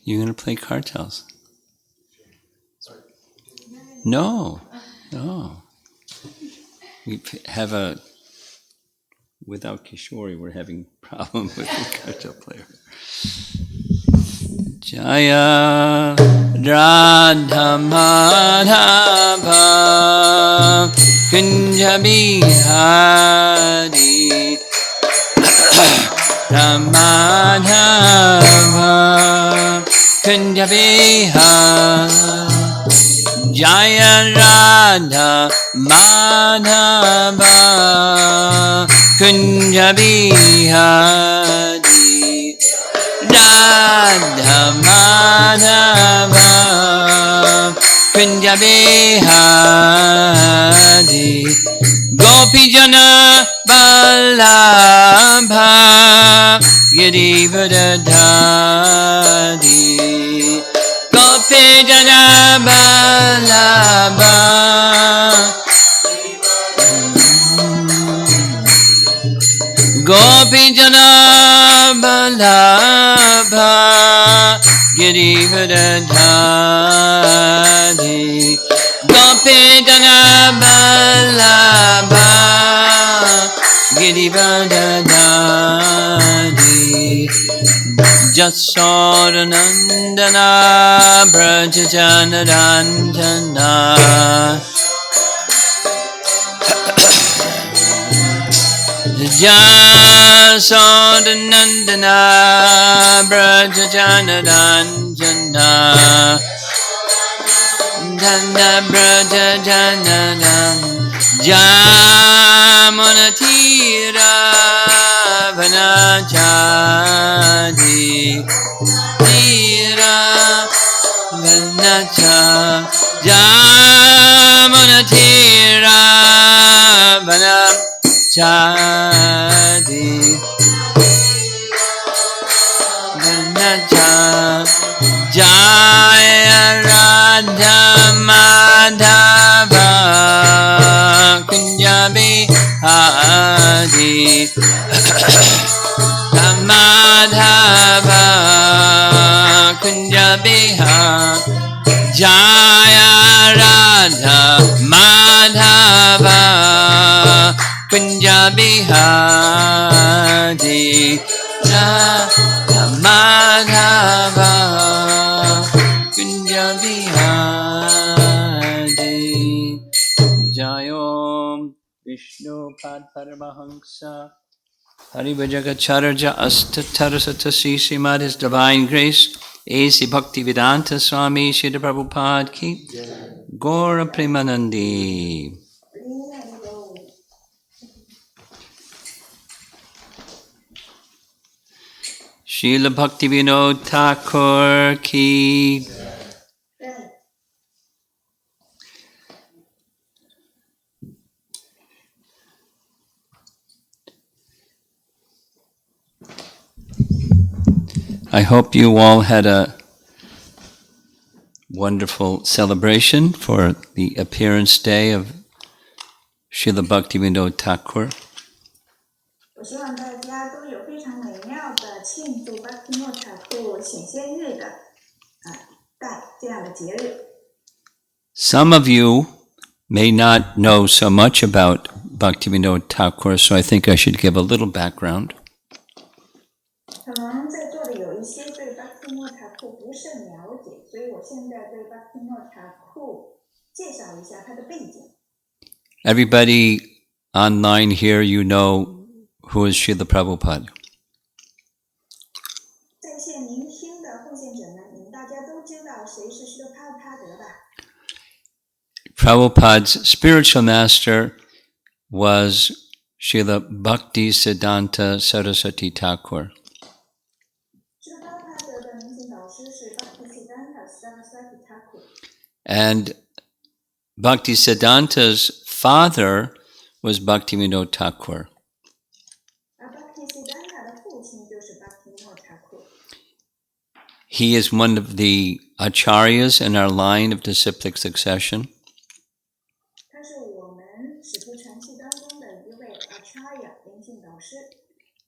You're going to play cartels? No. We have without Kishori, we're having problem with the cartel player. Jaya Radha Madhava Kunja Bihari Ramadhava Kunja Bihari Jaya Radha Madhava Kunja Bihari Radha Madhava Kunja Bihari Gopijana Vallabha Girivardhari Gopijana Vallabha Gopijana Vallabha Girivardhari Gopijana Vallabha Girivardhari Jasodanandana Brajajanaranjana Jasodanandana Brajajanaranjana Dana Brajajanaran Jamunatira Vanachadi Tira Vanacha Jamunatira Vanachadi Vanacha Jaya Radha Madhava Kunja Bihari Madhava Kunja Bihari Jaya Radha Madhava Kunja Bihari Radha Madhava Kunja Bihari Jayom Vishnu Pad Paramahansa Harivajagacharya Astatarasatasi Srimad His Divine Grace A.C. Bhaktivedanta Swami Srila Prabhupada Ki Gaura Premanandi. Srila Bhaktivinoda Thakur Ki. I hope you all had a wonderful celebration for the appearance day of Srila Bhaktivinoda Thakur. Some of you may not know so much about Bhaktivinoda Thakur, so I think I should give a little background. Everybody online here, you know who is Srila Prabhupada. Prabhupada's spiritual master was Srila Bhaktisiddhanta Saraswati Thakur. And Bhaktisiddhanta's father was Bhaktivinoda Thakur. He is one of the acharyas in our line of disciplic succession.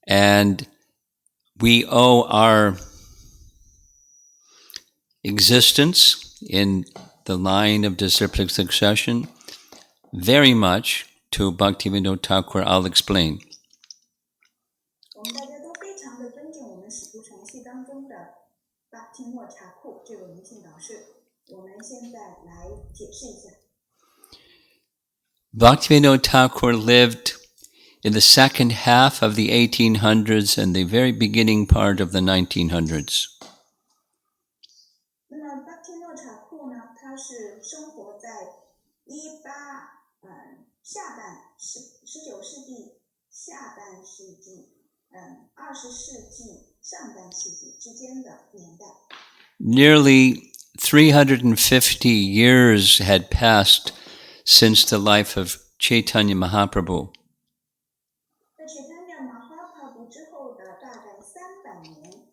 And we owe our existence in the line of disciplic succession very much to Bhaktivinoda Thakur. I'll explain. 我们大家都非常的尊敬我们使徒程序当中的巴提诺查库这位灵性导师。我们现在来解释一下。Bhaktivinoda Thakur lived in the second half of the 1800s and the very beginning part of the 1900s. 那么巴提诺查库呢，他是生活在下半19世纪下半世纪20世纪上半世纪之间的年代。Nearly 350 years had passed since the life of Chaitanya Mahaprabhu. 在 Chaitanya Mahaprabhu 之后的大概300年。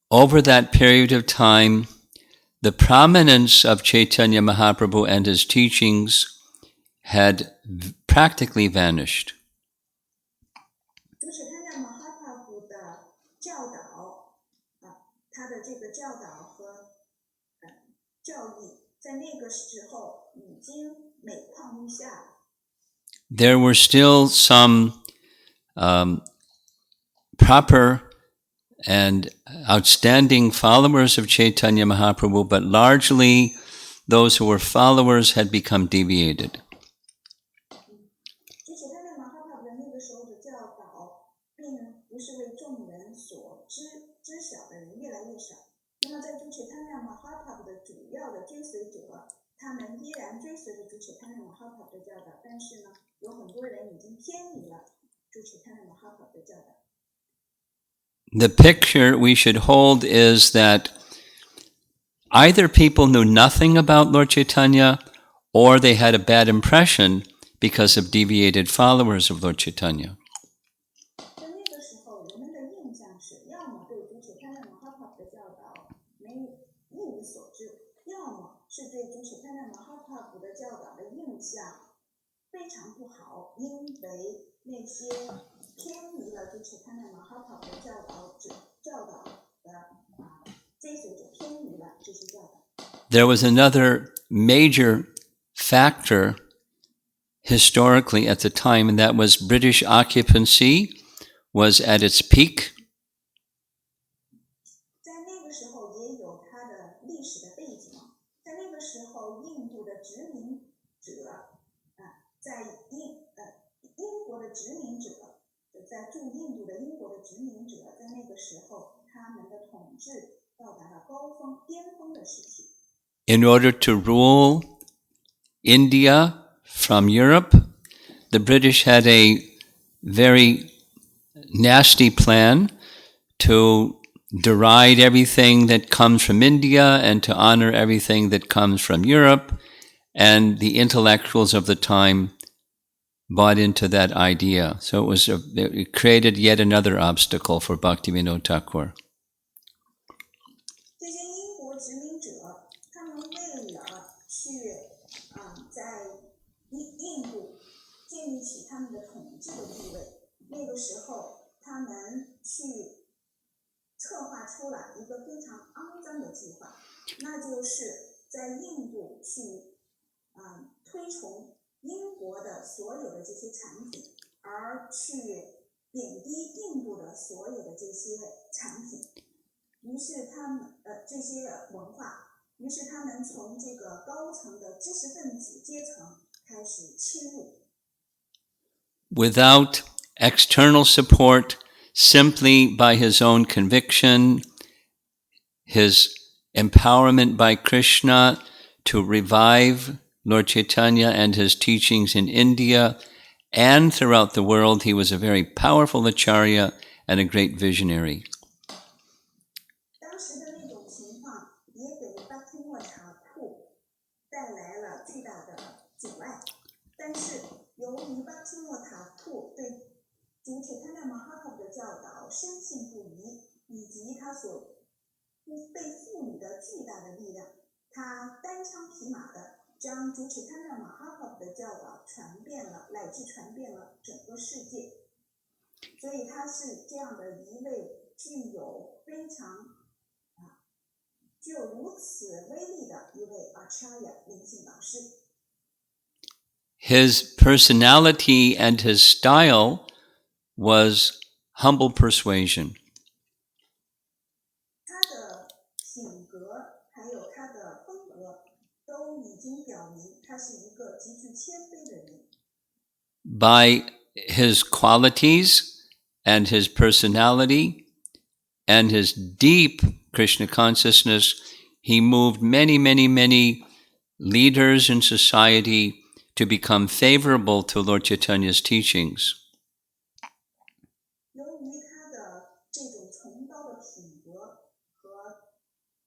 Over that period of time, the prominence of Chaitanya Mahaprabhu and his teachings had practically vanished. 主Chaitanya Mahaprabhu 的教导他的这个教导和教义在那个时候已经每况愈下了。There were still some proper and outstanding followers of Chaitanya Mahaprabhu, but largely those who were followers had become deviated. 主Chaitanya Mahaprabhu 那个时候的教导并不是为众人所知晓的人越来越少。那么在主Chaitanya Mahaprabhu 的主要的追随者，他们依然追随着主Chaitanya Mahaprabhu 的教导，但是呢，有很多人已经偏离了主Chaitanya Mahaprabhu 的教导。The picture we should hold is that either people knew nothing about Lord Chaitanya or they had a bad impression because of deviated followers of Lord Chaitanya. 在那个时候，人们的印象是，要么对主Chaitanya Mahaprabhu 的教导一无所知，要么是对主Chaitanya Mahaprabhu 的教导的印象非常不好，因为那些偏离了主Chaitanya Mahaprabhu 的教导的追随者偏离了这些教导。There was another major factor historically at the time, and that was British occupancy was at its peak. 在那个时候也有它的历史的背景。在那个时候，印度的殖民者在英国的殖民者，在驻印度的英国的殖民者，在那个时候，他们的统治到达了巅峰的时期。In order to rule India from Europe, the British had a very nasty plan to deride everything that comes from India and to honor everything that comes from Europe, and the intellectuals of the time bought into that idea. So it created yet another obstacle for Bhaktivinoda Thakur. 这些英国殖民者，他们为了去在印度建立起他们的统治的地位，那个时候他们去策划出了一个非常肮脏的计划，那就是在印度去推崇英国的所有的这些产品，而去贬低印度的所有的这些产品。于是他们这些文化，于是他们从这个高层的知识分子阶层开始侵入。Without external support, simply by his own conviction, his empowerment by Krishna to revive Lord Chaitanya and his teachings in India and throughout the world, he was a very powerful acharya and a great visionary. 当时的那种情况也给巴提诺查库带来了巨大的阻碍，但是由于巴提诺塔库对主Chaitanya Mahaprabhu 的教导深信不疑，以及他所被赋予的巨大的力量，他单枪匹马的将主Chaitanya Mahaprabhu 的教导传遍了，乃至传遍了整个世界。所以他是这样的一位具有非常具有如此威力的一位Acharya灵性导师。His personality and his style was humble persuasion. 他的品格还有他的风格都已经表明他是一个极具谦卑的人。By his qualities and his personality and his deep Krishna consciousness, he moved many, many, many leaders in society to become favorable to Lord Chaitanya's teachings. 由于他的这种崇高的品格和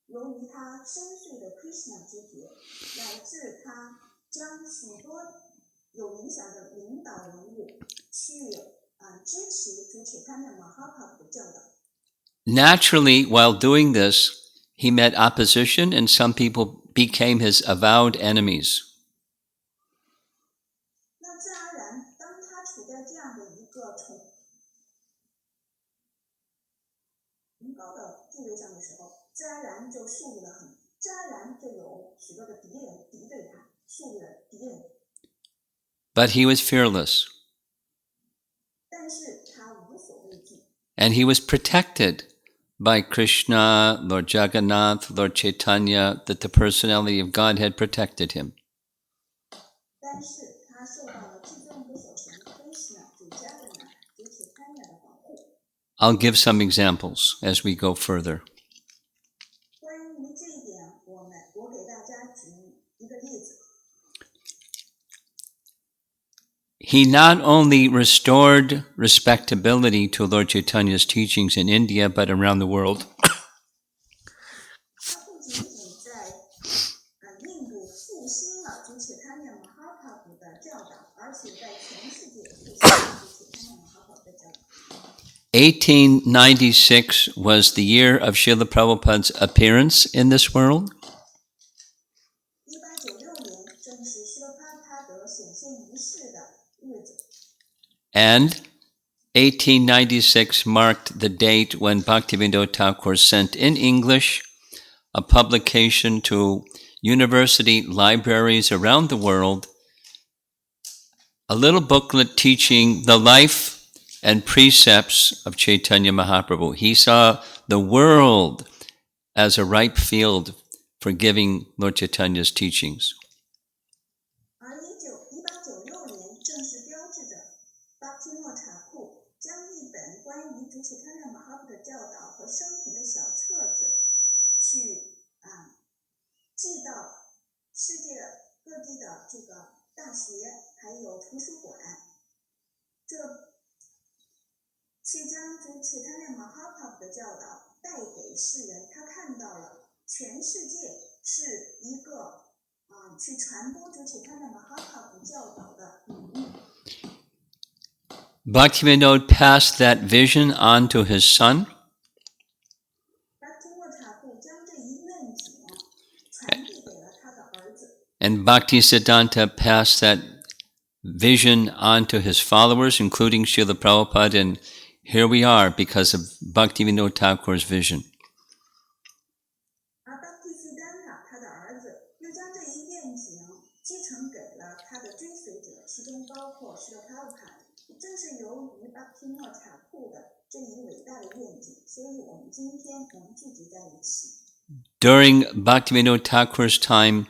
由于他深邃的 Krishna 之觉，乃至他将许多有影响的领导人物去支持主Chaitanya Mahaprabhu 的教导。Naturally, while doing this, he met opposition and some people became his avowed enemies. 那自然而然，当他处在这样的一个崇高的地位上的时候，自然而然就有许多的敌人敌对他，树立了敌人。But he was fearless. 但是他无所畏惧。And he was protected by Krishna, Lord Jagannath, Lord Chaitanya, that the personality of God had protected him. 但是他受到了至尊无所神 Krishna 主Jagannath 主Chaitanya 的保护。I'll give some examples as we go further. 关于这一点，我给大家举一个例子。He not only restored respectability to Lord Chaitanya's teachings in India, but around the world. 他不仅仅在印度复兴了主Chaitanya Mahaprabhu 的教导，而且在全世界复兴了主Chaitanya Mahaprabhu 的教导。1896 was the year of Srila Prabhupada's appearance in this world. 1896年正是希罗帕帕德显现于世的日子。And 1896 marked the date when Bhaktivinoda Thakur sent in English a publication to university libraries around the world, a little booklet teaching the life and precepts of Chaitanya Mahaprabhu. He saw the world as a ripe field for giving Lord Chaitanya's teachings. 而1896年正是标志着 Bhaktivinoda Thakur 将一本关于主Chaitanya Mahaprabhu 的教导和生平的小册子去寄到世界各地的这个大学还有图书馆，这去将主Chaitanya Mahaprabhu 的教导带给世人。他看到了全世界是一个去传播主Chaitanya Mahaprabhu 教导的领域。Bhaktivinoda passed that vision on to his son. Bhaktivinoda Thakur 将这一愿景传递给了他的儿子。And Bhaktisiddhanta passed that vision on to his followers, including Srila Prabhupada, and here we are because of Bhaktivinoda Thakur's vision. 而 Bhaktisiddhanta 他的儿子又将这一愿景继承给了他的追随者，其中包括Srila Prabhupada。正是由于 Bhaktivinoda Thakur 的这一伟大的愿景，所以我们今天能聚集在一起。During Bhaktivinoda Thakur's time,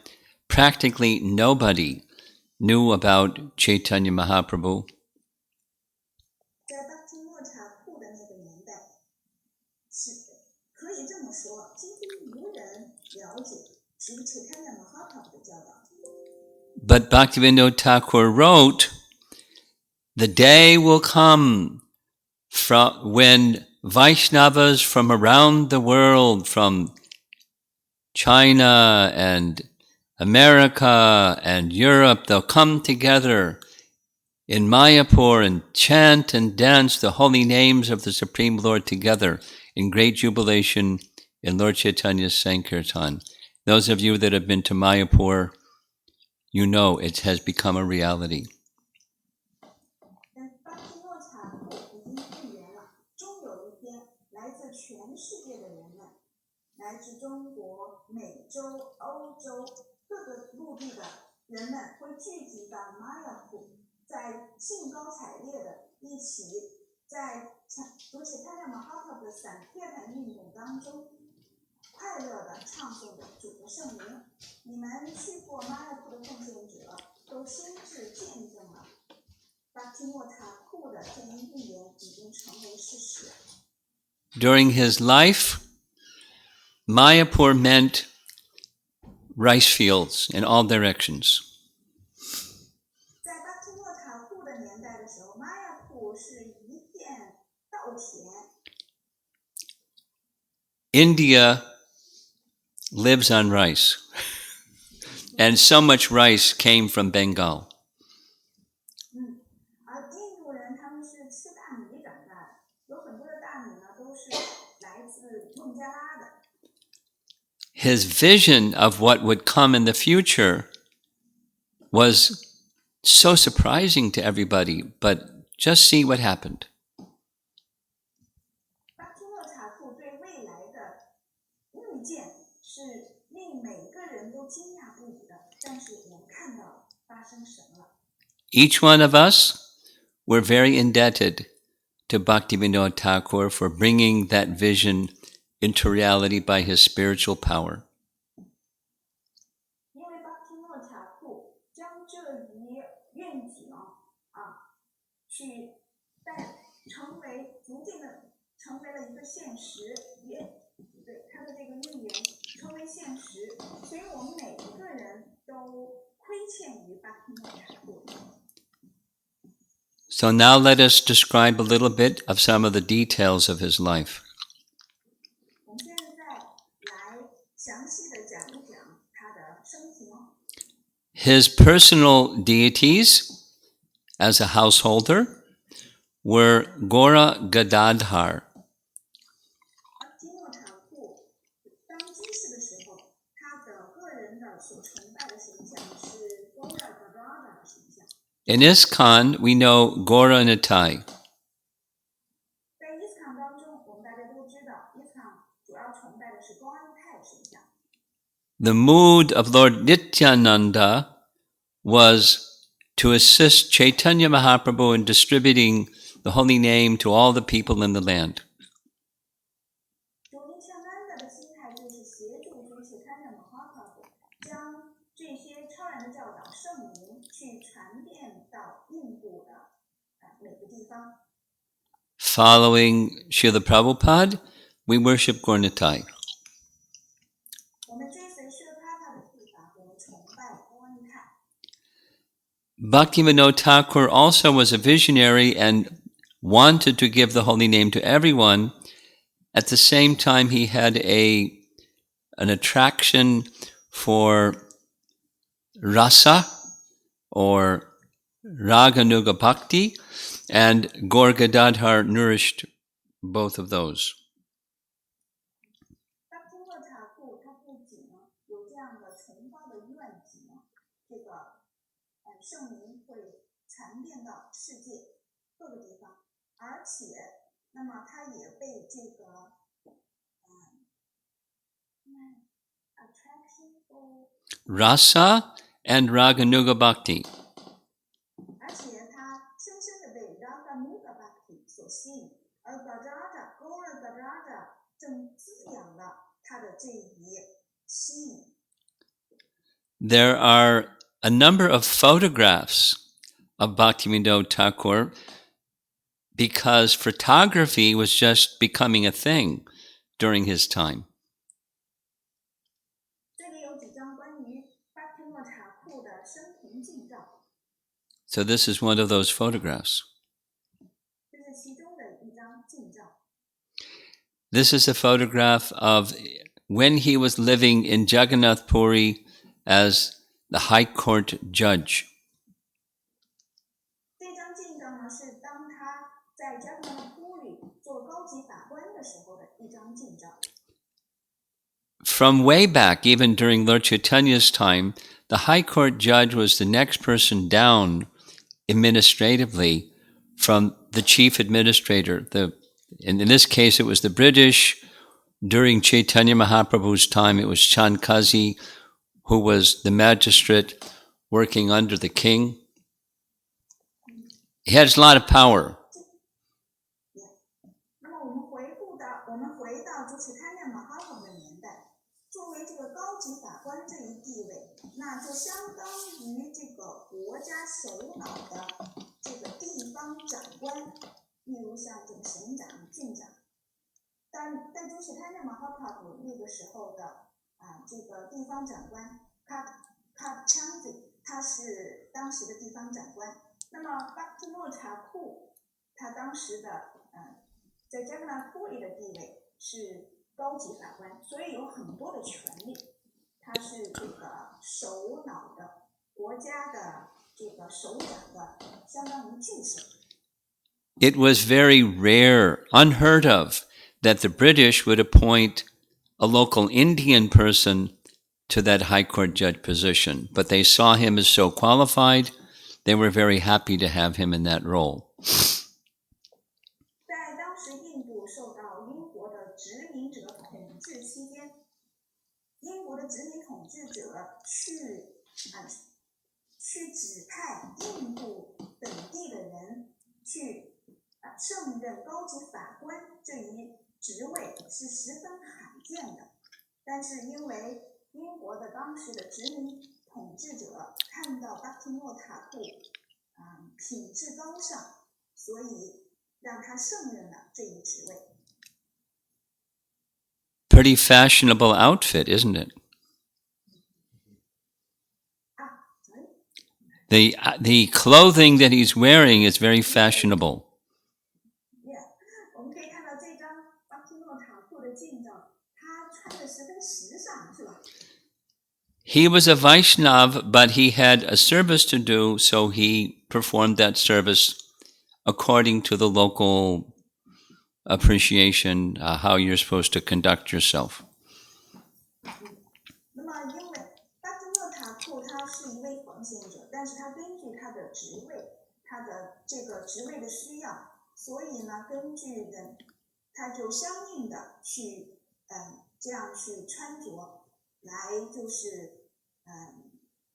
practically nobody knew about Chaitanya Mahaprabhu. 在 Bhaktivinoda Thakur 的那个年代，是可以这么说，几乎无人了解属于Chaitanya Mahaprabhu 的教导。But Bhaktivinoda Thakur wrote, "The day will come when Vaishnavas from around the world, from China and America and Europe, they'll come together in Mayapur and chant and dance the holy names of the Supreme Lord together in great jubilation in Lord Chaitanya's Sankirtan." Those of you that have been to Mayapur, you know it has become a reality. 但 Bhaktivinoda Thakur 已经预言了，终有一天，来自全世界的人们来自中国、美洲、欧洲各个陆地的人们会聚集到玛雅库，在兴高采烈的一起在读起他让马哈帕的散贴坛运动当中，快乐的唱诵着主的圣名。你们去过玛雅库的奉献者都亲自见证了巴提诺塔库的这一预言已经成为事实。During his life, Mayapur meant rice fields in all directions. 在巴提诺塔库的年代的时候，玛雅库是一片稻田。India lives on rice, and so much rice came from Bengal. 而印度人他们是吃大米长大的，有很多的大米呢都是来自孟加拉的。His vision of what would come in the future was so surprising to everybody, but just see what happened. 巴提诺塔库对未来的预见是令每个人都惊讶不已的，但是我们看到发生什么了。Each one of us were very indebted to Bhaktivinoda Thakur for bringing that vision into reality by his spiritual power. 因为巴提诺塔库将这一愿景去成为逐渐的成为了一个现实，对他的这个预言成为现实，所以我们每一个人都亏欠于巴提诺塔库。So now let us describe a little bit of some of the details of his life. 我们现在来详细的讲一讲他的生平。His personal deities as a householder were Gora Gadadhar. 巴提诺塔库当居士的时候，他的个人的所崇拜的形象是 Gora Gadadhar 的形象。In ISKCON, we know Gora Nitai. 在伊斯坎当中，我们大家都知道，伊斯坎主要崇拜的是高安泰形象。The mood of Lord Nityananda was to assist Chaitanya Mahaprabhu in distributing the holy name to all the people in the land. 主尼切曼达的心态就是协助主切堪纳马哈帕布将这些超然的教导圣名去传遍到印度的每个地方。Following Srila Prabhupada, we worship Gaur Nitai. 我们追随舍帕帕的步伐，我们崇拜高安泰。Bhaktivinoda Thakur also was a visionary and wanted to give the holy name to everyone. At the same time, he had an attraction for rasa or raganuga bhakti, and Gaur Gadadhar nourished both of those. 巴提诺塔库他不仅有这样的崇高的愿景，这个圣名会传遍到世界各个地方，而且那么他也被这个attraction for Rasa and raganuga bhakti. 而且他深深的被 raganuga bhakti 所吸引，而 Gora Gadadhar 正滋养了他的这一吸引。There are a number of photographs of Bhaktivinoda Thakur because photography was just becoming a thing during his time. 这里有几张关于巴提诺塔库的生平近照， So this is one of those photographs. 这是其中的一张近照。 This is a photograph of when he was living in Jagannath Puri as the High Court judge. 这张近照呢，是当他在加格纳普里做高级法官的时候的一张近照。 From way back, even during Lord Chaitanya's time, the High Court judge was the next person down administratively from the chief administrator. In this case, it was the British During Chaitanya Mahaprabhu's time, it was Chankazi who was the magistrate working under the king. He had a lot of power. 那么我们回到就是贪量马哈宝的年代，作为这个高级法官这一地位，那就相当于这个国家首脑的这个地方长官，例如像这个省长、郡长。但就是贪量马哈宝那个时候的这个地方长官卡枪子，他是当时的地方长官。那么巴提诺查库他当时的在加格纳库里的地位是高级法官，所以有很多的权利。他是这个首脑的国家的这个首长的相当于助手。It was very rare, unheard of, that the British would appoint a local Indian person to that High Court judge position, but they saw him as so qualified, they were very happy to have him in that role. 在当时印度受到英国的殖民者统治期间，英国的殖民统治者去指派印度本地的人去胜任高级法官这一职位是十分罕见的。但是因为英国的当时的殖民统治者看到巴提诺塔库品质高尚，所以让他胜任了这一职位。Pretty fashionable outfit, isn't it? The clothing that he's wearing is very fashionable. Yeah, 我们可以看到这张巴提诺塔库的镜照，他穿得十分时尚，是吧？ He was a Vaishnav, but he had a service to do, so he performed that service according to the local appreciation, how you're supposed to conduct yourself. 那么，因为巴提诺塔库他是一位奉献者，但是他根据他的职位，他的这个职位的需要，所以呢，根据的他就相应的去这样去穿着，来就是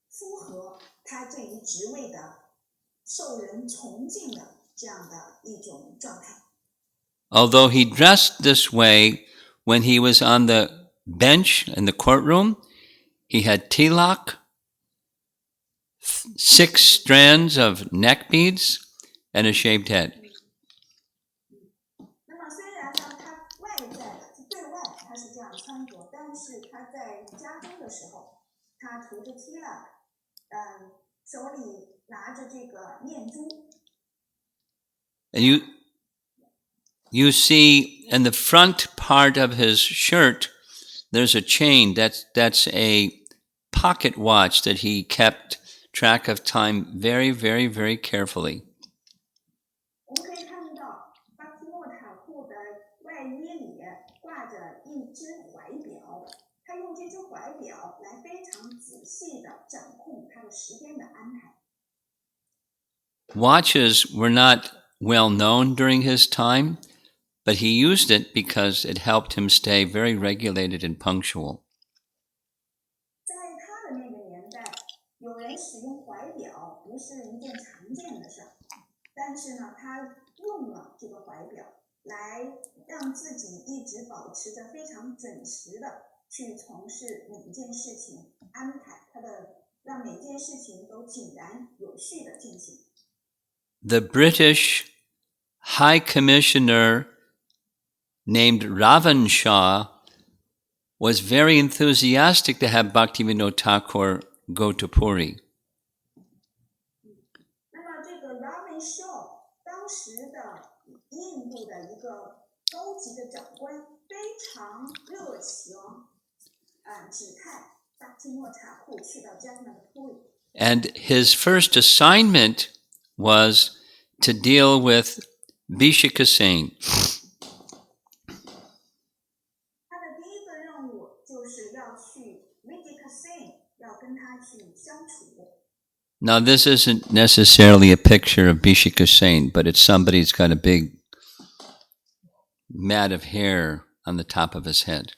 符合他这一职位的受人崇敬的这样的一种状态。Although he dressed this way when he was on the bench in the courtroom, he had tilak, 6 strands of neck beads, and a shaved head. 那么虽然呢，他对外他是这样穿着，但是他在家中的时候，他涂着 tilak， 手里拿着这个念珠。And you see in the front part of his shirt, there's a chain. That's a pocket watch that he kept track of time very, very, very carefully. 我们可以看到巴提诺塔库的外衣里挂着一只怀表，他用这只怀表来非常仔细地掌控他的时间的安排。Watches were not well known during his time, but he used it because it helped him stay very regulated and punctual. 在他的那个年代，有人使用怀表不是一件常见的事儿，但是呢，他用了这个怀表来让自己一直保持着非常准时的去从事每一件事情，安排他的让每件事情都井然有序的进行。The British High Commissioner named Ravan Shah was very enthusiastic to have Bhaktivinoda Thakur go to Puri. 那么这个 Ravan Shah 当时的印度的一个高级的长官非常热情，指派巴提诺塔库去到加格纳的 Puri。 And his first assignment was to deal with Bhishikasen. 他的第一个任务就是要去 Bhishikasen， 要跟他去相处。 Now, this isn't necessarily a picture of Bhishikasen, but it's somebody who's got a big mat of hair on the top of his head.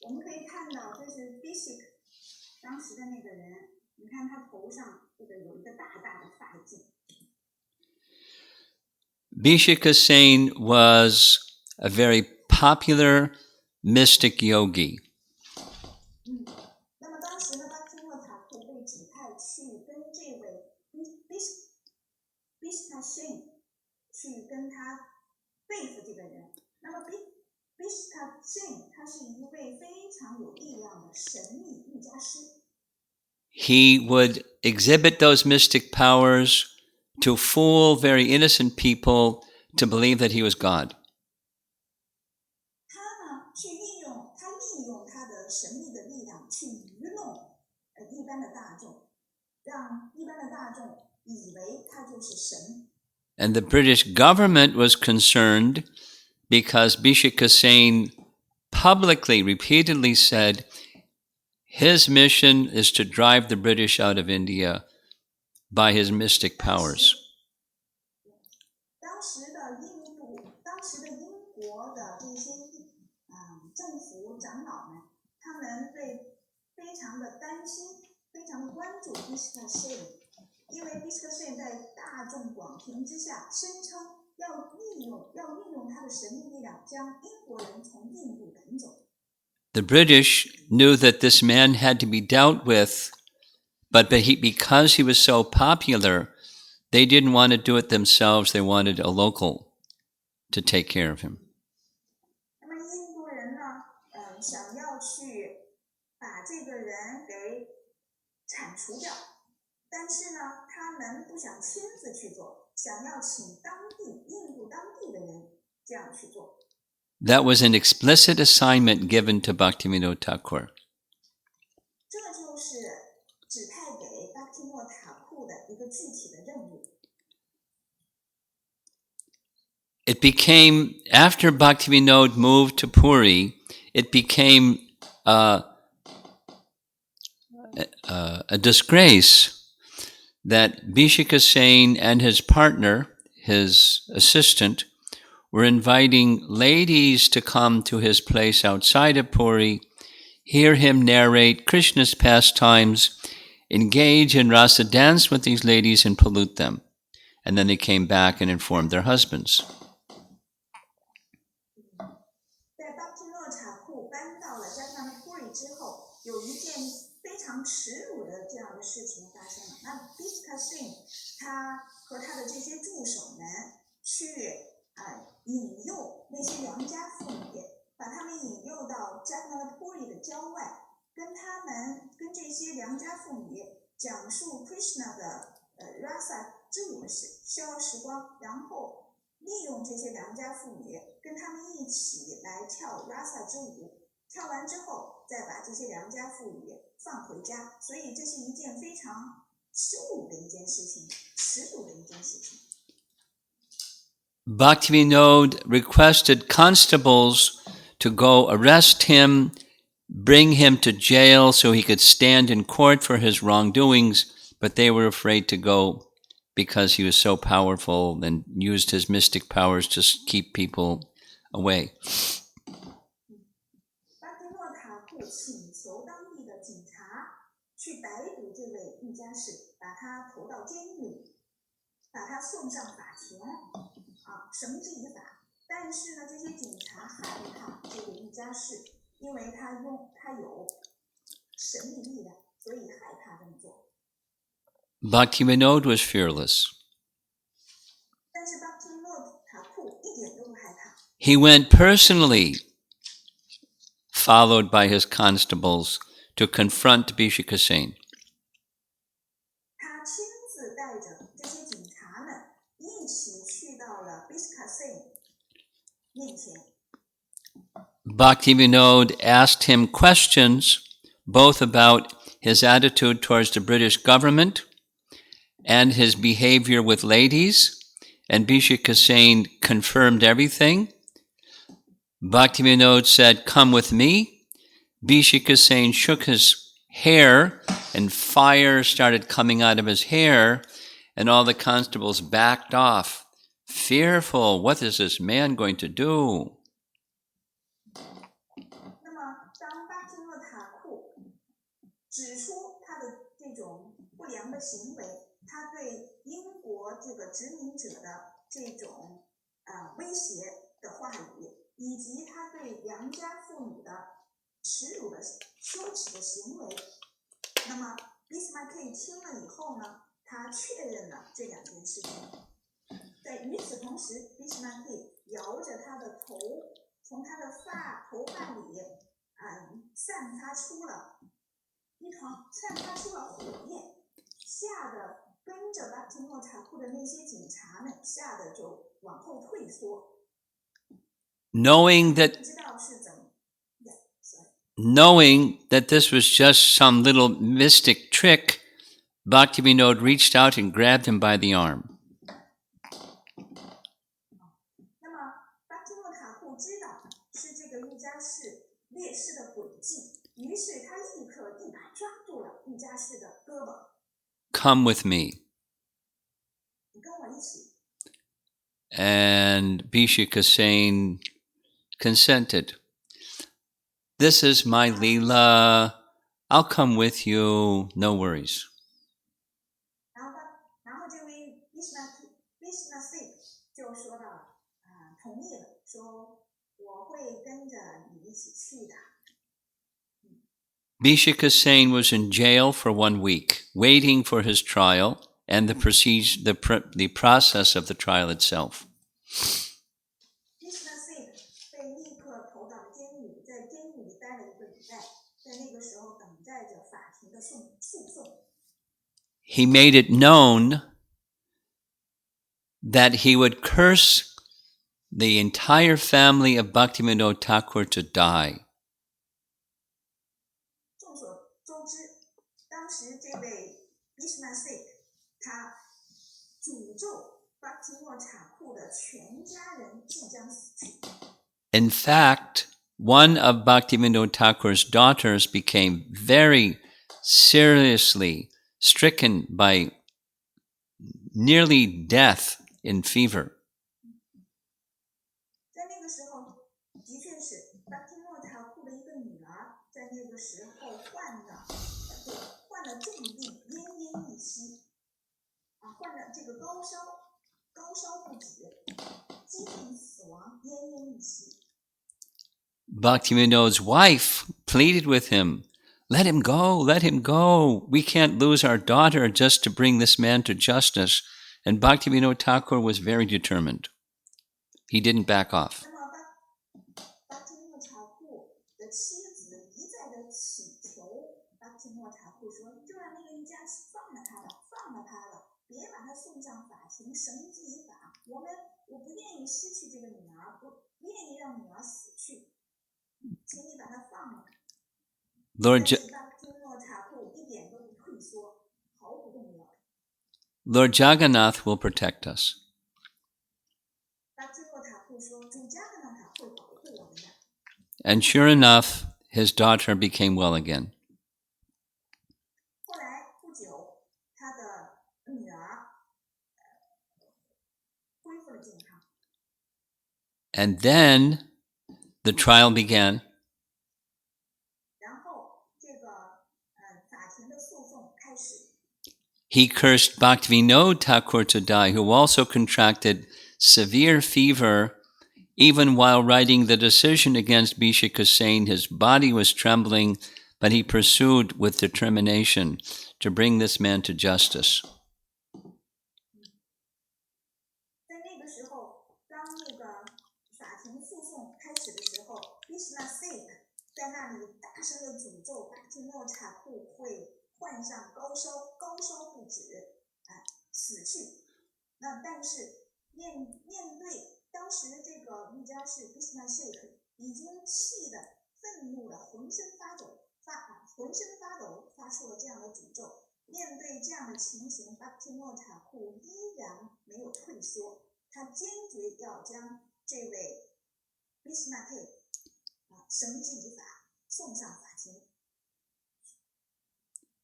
我们可以看到，这是 Bishop 当时的那个人，你看他头上这个有一个大大的发髻。Bhikshukasena was a very popular mystic yogi. 那么当时呢，巴提诺塔库被指派去跟这位 Bhikshukasena 去跟他对付这个人。那么 Bhikshukasena 他是一位非常有力量的神秘瑜伽师。He would exhibit those mystic powers to fool very innocent people to believe that he was God. 他利用他的神秘的力量去愚弄一般的大众，让一般的大众以为他就是神。And the British government was concerned because Bhikshukasena publicly, repeatedly said his mission is to drive the British out of India by his mystic powers. 当时的英国的这些政府长老们，他们非常的担心，非常的关注 Bhikshukasena， 因为 Bhikshukasena 在大众广听之下声称要运用他的神秘力量，将英国人从印度赶走。The British knew that this man had to be dealt with, but because he was so popular, they didn't want to do it themselves. They wanted a local to take care of him. 那么印度人呢，想要去把这个人给铲除掉，但是呢，他们不想亲自去做，想要请印度当地的人这样去做。That was an explicit assignment given to Bhaktivinoda Thakur. 这就是指派给巴提诺塔库的一个具体的任务。It became, after Bhaktivinoda moved to Puri, it became a disgrace that Bhikshukasena and his partner, his assistant, were inviting ladies to come to his place outside of Puri, hear him narrate Krishna's pastimes, engage in rasa dance with these ladies and pollute them. And then they came back and informed their husbands. 在巴提诺塔库搬到了加纳普里之后，有一件非常耻辱的这样的事情发生了。那 Bhikshukasena 他和他的这些助手们去引诱那些良家妇女，把他们引诱到加纳普里的郊外，跟这些良家妇女讲述 Krishna 的rasa 之舞的逍遥时光，然后利用这些良家妇女跟他们一起来跳 rasa 之舞，跳完之后再把这些良家妇女放回家，所以这是一件非常羞辱的一件事情，耻辱的一件事情。Bhaktivinoda requested constables to go arrest him, bring him to jail so he could stand in court for his wrongdoings, but they were afraid to go because he was so powerful and used his mystic powers to keep people away. 巴提诺塔库请求当地的警察去逮捕这位瑜伽士，把他投到监狱里，把他送上法庭，绳之以法。但是呢，这些警察害怕这个瑜伽士，因为他有神秘力量，所以害怕这么做。Bhaktivinoda was fearless. 但是巴提诺塔库一点都不害怕。He went personally, followed by his constables, to confront Bhikshukasena. 他亲自带着这些警察们一起去到了 Bhikshukasena 面前。Bhaktivinoda asked him questions both about his attitude towards the British government and his behavior with ladies, and Bhikshukasena confirmed everything. Bhaktivinoda said, "Come with me." Bhikshukasena shook his hair and fire started coming out of his hair, and all the constables backed off fearful. What is this man going to do? 那么，当巴提诺塔库指出他的这种不良的行为，他对英国这个殖民者的这种威胁的话语，以及他对良家妇女的耻辱的羞耻的行为，那么 Bismarck 听了以后呢，他确认了这两件事情。在与此同时 ，Bismarck 摇着他的头，从他的头发里散发出了火焰，吓得跟着巴提诺塔库的那些警察们吓得就往后退缩。Knowing that this was just some little mystic trick, Bhaktivinoda reached out and grabbed him by the arm. 那么巴提诺塔库知道是这个瑜伽士烈士的诡计，于是他立刻一把抓住了瑜伽士的胳膊。Come with me. 你跟我一起。And Bhishika Sain consented. This is my Leela. I'll come with you. No worries. 然后这位 Bismarck 就说到同意了，说我会跟着你一起去的。Bhishika Sain was in jail for 1 week, waiting for his trial and the process of the trial itself. He made it known that he would curse the entire family of Bhaktivinoda Thakur to die. 众所周知，当时这位 Bismarck 他诅咒巴提诺塔库的全家人即将死去。In fact, one of Bhaktivinoda Thakur's daughters became very seriously stricken by nearly death in fever. 在那个时候，的确是巴提诺塔库的一个女儿，在那个时候患了重病，奄奄一息，患了这个高烧不止，几近死亡，奄奄一息。Bhaktivinoda's wife pleaded with him, let him go, let him go. We can't lose our daughter just to bring this man to justice. And Bhaktivinoda Thakur was very determined. He didn't back off. 那么巴提诺塔库的妻子一再的祈求巴提诺塔库说，就让那个瑜伽师放了他吧，别把他送上法庭，绳之以法。我不愿意失去这个女儿，不愿意让女儿死去，请你把她放了。Lord Jagannath will protect us. And sure enough, his daughter became well again. And then the trial began. He cursed Bhaktivinoda Thakur to die, who also contracted severe fever. Even while writing the decision against Bhishika Sain, his body was trembling, but he pursued with determination to bring this man to justice. Bismarck 已经气得愤怒的浑身发抖，发出了这样的诅咒。面对这样的情形，巴提诺塔库依然没有退缩，他坚决要将这位 Bismarck 绳之以法，送上法庭。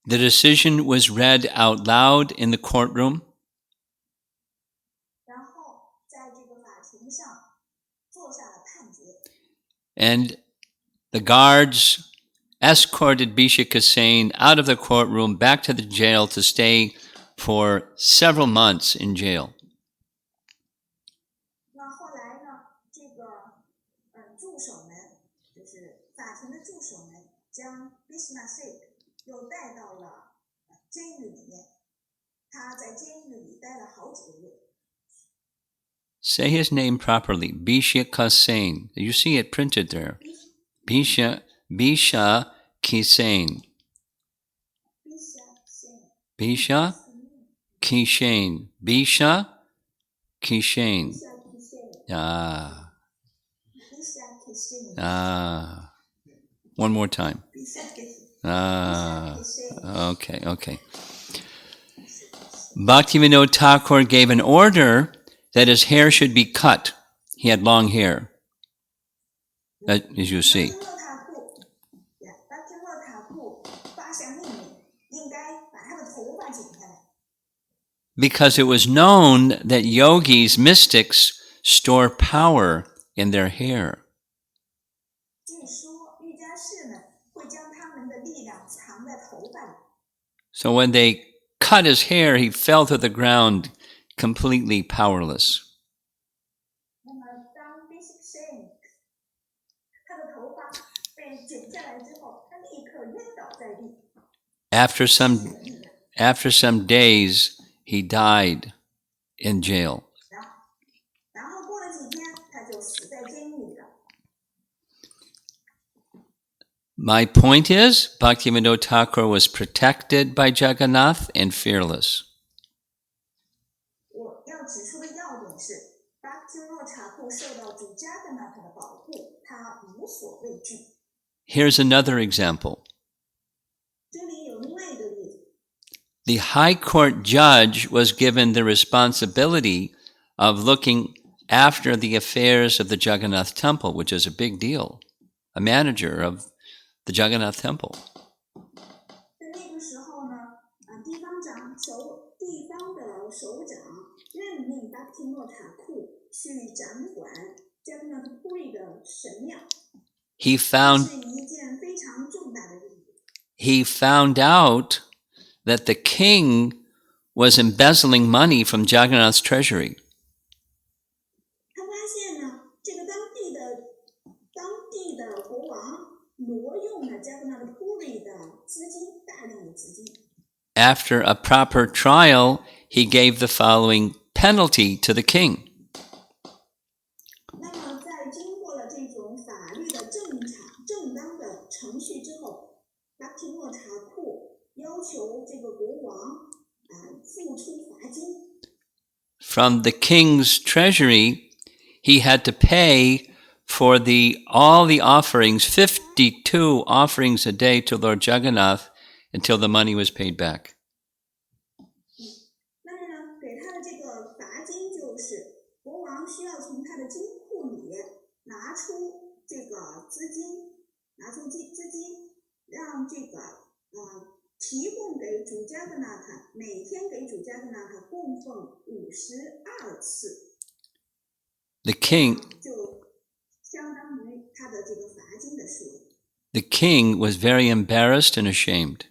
The decision was read out loud in the courtroom. And the guards escorted Bhikshukasena out of the courtroom back to the jail to stay for several months in jail. 那后来呢，这个助手们，就是法庭的助手们，将 Bhikshukasena 又带到了监狱里面，他在监狱里待了好几个月。Say his name properly, Bhikshukasena. You see it printed there. Bhikshukasena. Bhikshukasena. Bhikshukasena. One more time. Okay. Bhaktivinoda Thakur gave an order that his hair should be cut. He had long hair, as you see. Because it was known that yogis, mystics, store power in their hair. So when they cut his hair, he fell to the ground completely powerless. After some days, he died in jail. My point is, Bhaktivinoda Thakur was protected by Jagannath and fearless. Here's another example. The High Court judge was given the responsibility of looking after the affairs of the Jagannath temple, which is a big deal. A manager of the Jagannath temple. He found out that the king was embezzling money from Jagannath's treasury. After a proper trial, he gave the following penalty to the king. From the king's treasury, he had to pay for all the offerings, 52 offerings a day to Lord Jagannath, until the money was paid back. The king was very embarrassed and ashamed.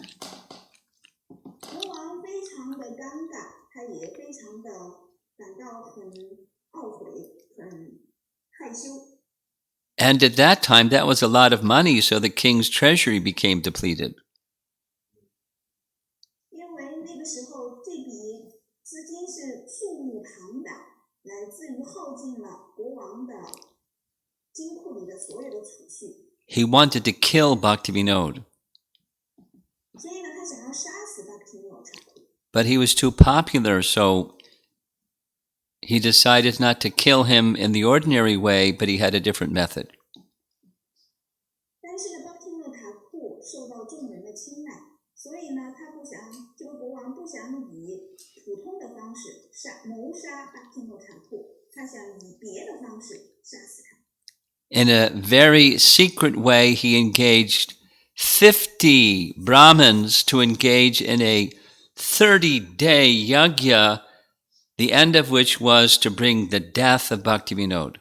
And at that time, that was a lot of money, so the king's treasury became depleted. He wanted to kill Bhaktivinoda. But he was too popular, so he decided not to kill him in the ordinary way, but he had a different method. In a very secret way, he engaged 50 Brahmins to engage in a 30-day yajna, the end of which was to bring the death of Bhaktivinoda.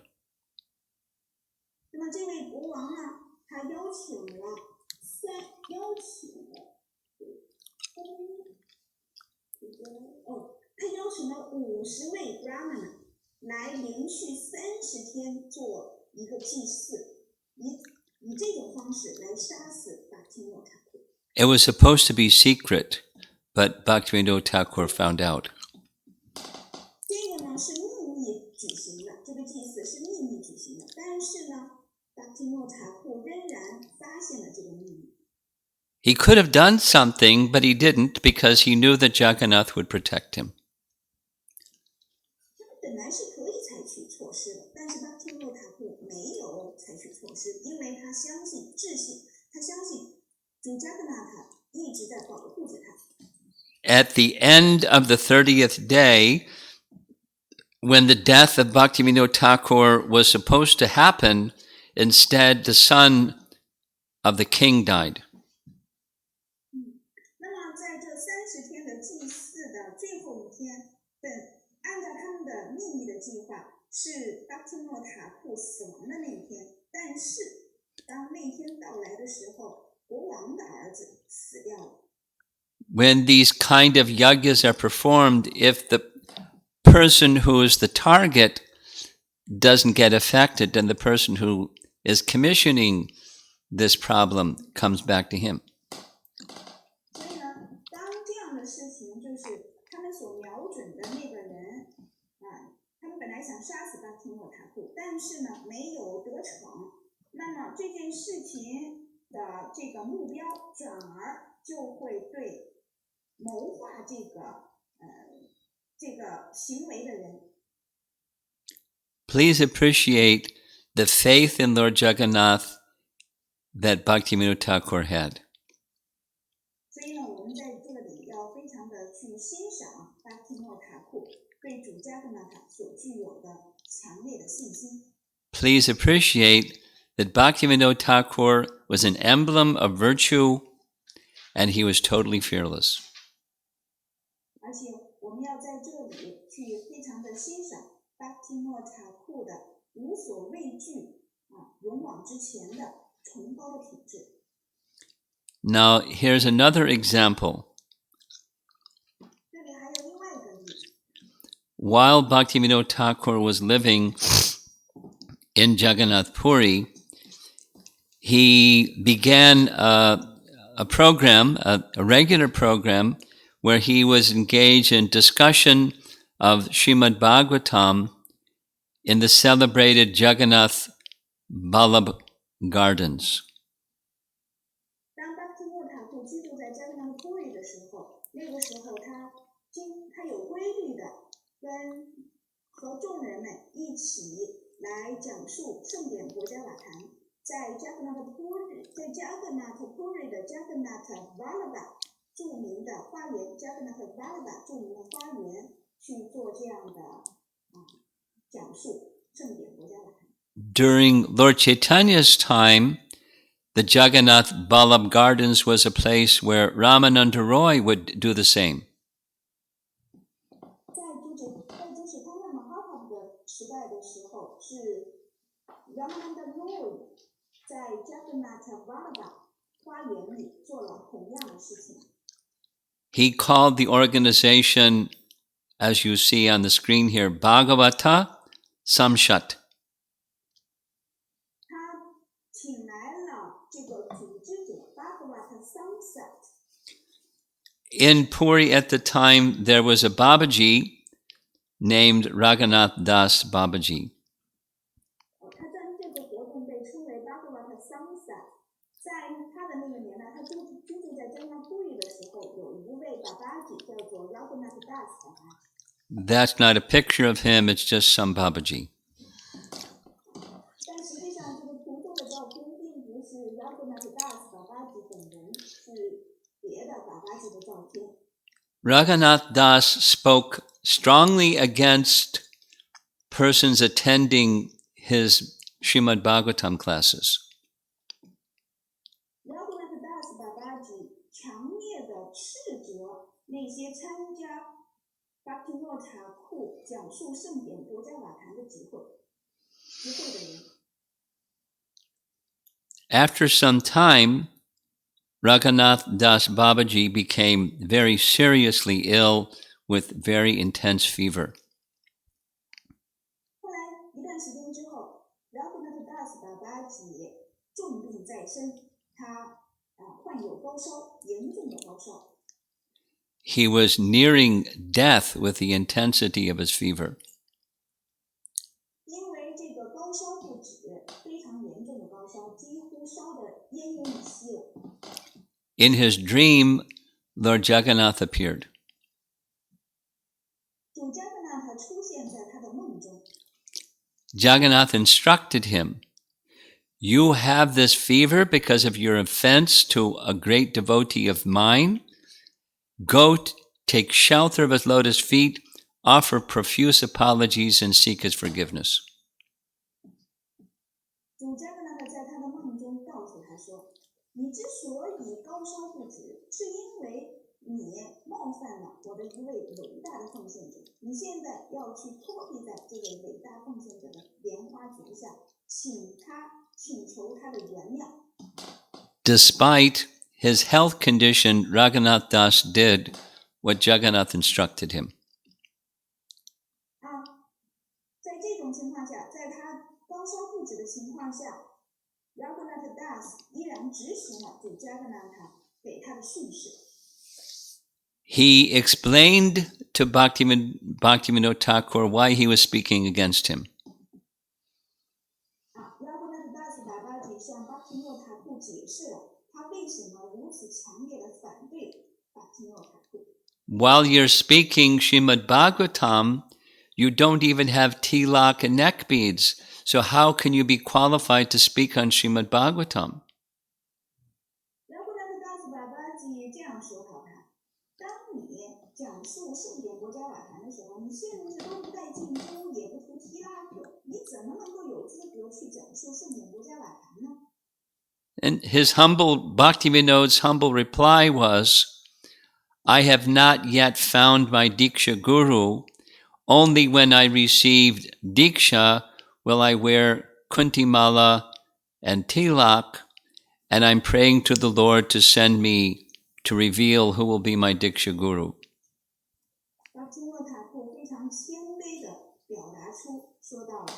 请了50位 Brahmana 来连续30天做一个祭祀，以这种方式来杀死Bhaktivinoda Thakur。 It was supposed to be secret, but Bhaktivinoda Thakur found out. 这个呢是秘密举行的，这个祭祀是秘密举行的，但是呢Bhaktivinoda Thakur 仍然发现了这个秘密。He could have done something, but he didn't because he knew that Jagannath would protect him. 他们本来是可以采取措施的，但是Bhaktivinoda Thakur 没有采取措施，因为他相信主Jagannath一直在保护着他。At the end of the 30th day, when the death of Bhaktivinoda Thakur was supposed to happen, instead the son of the king died. 那么在这30天的祭祀的最后一天，按照他们的秘密的计划，是Bhaktivinoda Thakur死亡的那一天。但是当那天到来的时候，国王的儿子死掉了。When these kind of yagyas are performed, if the person who is the target doesn't get affected, then the person who is commissioning this problem comes back to him. 所以呢，当这样的事情就是他们所瞄准的那个人他们本来想杀死Bhaktivinoda Thakur，但是呢没有得逞，那么这件事情的这个目标转而就会对谋划这个行为的人。 Please appreciate the faith in Lord Jagannath that Bhaktivinoda Thakur had. 所以呢，我们在这里要非常的去欣赏Bhaktivinoda Thakur对主Jagannath所具有的强烈的信心。 Please appreciate that Bhaktivinoda Thakur was an emblem of virtue and he was totally fearless. 而且我们要在这里去非常的欣赏Bhaktivinoda Thakur的无所畏惧勇往直前的崇高的品质。 Now, here's another example. 这里还有另外一个例子。 While Bhaktivinoda Thakur was living in Jagannath Puri, he began a program, a regular program, where he was engaged in discussion of Srimad Bhagavatam in the celebrated Jagannath Vallabh Gardens. 当Bhaktivinoda Thakur居住在Jagannath Puri的时候，那个时候他有规律的和众人们一起来讲述圣典国家瓦坛，在Jagannath Puri 的Jagannath Vallabh 著名的花园，Jagannath Vallabh 著名的花园去做这样的讲述圣典国家瓦坛。 During Lord Chaitanya's time, the Jagannath Vallabh Gardens was a place where Ramananda Roy would do the same. 在主使他们Mahaprabhu 的时代的时候，是 Ramananda Roy 在Jagannath Vallabh 花园里做了同样的事情。 He called the organization, as you see on the screen here, Bhagavata Samshat. 他请来了这个组织者 Bhagavata Samsat。 In Puri at the time, there was a Babaji named Raghunath Das Babaji. 他将这个活动被称为 Bhagavata Samsat。 在他的那个年代，他居住在Jagannath Puri的时候，有一位 Babaji 叫做 Raghunath Das Babaji。 That's not a picture of him, it's just some Babaji. 但实际上，这个图中的照片并不是 Raghunath Das Babaji 本人，是别的 Babaji 的照片。 Raghunath Das spoke strongly against persons attending his Srimad Bhagavatam classes. Raghunath Das Babaji 强烈的斥责那些参加Bhaktivinoda Thakur讲述圣典国家瓦坛的集会的人。 After some time, Raghunath Das Babaji became very seriously ill with very intense fever. 后来一段时间之后 Raghunath Das Babaji 重病在身，他患有高烧，严重的高烧。He was nearing death with the intensity of his fever. 因为这个高烧不止，非常严重的高烧，几乎烧得奄奄一息了。In his dream, Lord Jagannath appeared. 主加格纳他出现在他的梦中。Jagannath instructed him, "You have this fever because of your offense to a great devotee of mine. Go take shelter of his lotus feet, offer profuse apologies, and seek his forgiveness." 主加格纳在他的梦中告诉他说：“你之所以高烧不止，是因为你冒犯了我的一位伟大的奉献者。你现在要去托庇在这位伟大奉献者的莲花足下，请求他的原谅。” Despite his health condition, Raghunath Das did what Jagannath instructed him. 在这种情况下，在他高烧不止的情况下 Raghunath Das 依然执行了主加格纳给他的训示。He explained to Bhaktivinoda Thakur why he was speaking against him. Raghunath Das Babaji 向 Bhaktivinoda Thakur 解释了他为什么如此强烈的反对 Bhaktivinoda Thakur。While you're speaking Srimad Bhagavatam, you don't even have tilak and neck beads. So how can you be qualified to speak on Srimad Bhagavatam? Raghunath Das Babaji 这样说好他，当你讲述圣典国家瓦坛的时候，你甚至都不带进珠，也不涂提拉克，你怎么能够有资格去讲述圣典国家瓦坛呢？ And Bhaktivinoda's humble reply was, "I have not yet found my Diksha Guru. Only when I received Diksha will I wear Kuntimala and Tilak, and I'm praying to the Lord to send me to reveal who will be my Diksha Guru." Bhaktivinoda Thakur 非常谦卑地表达出，说到了，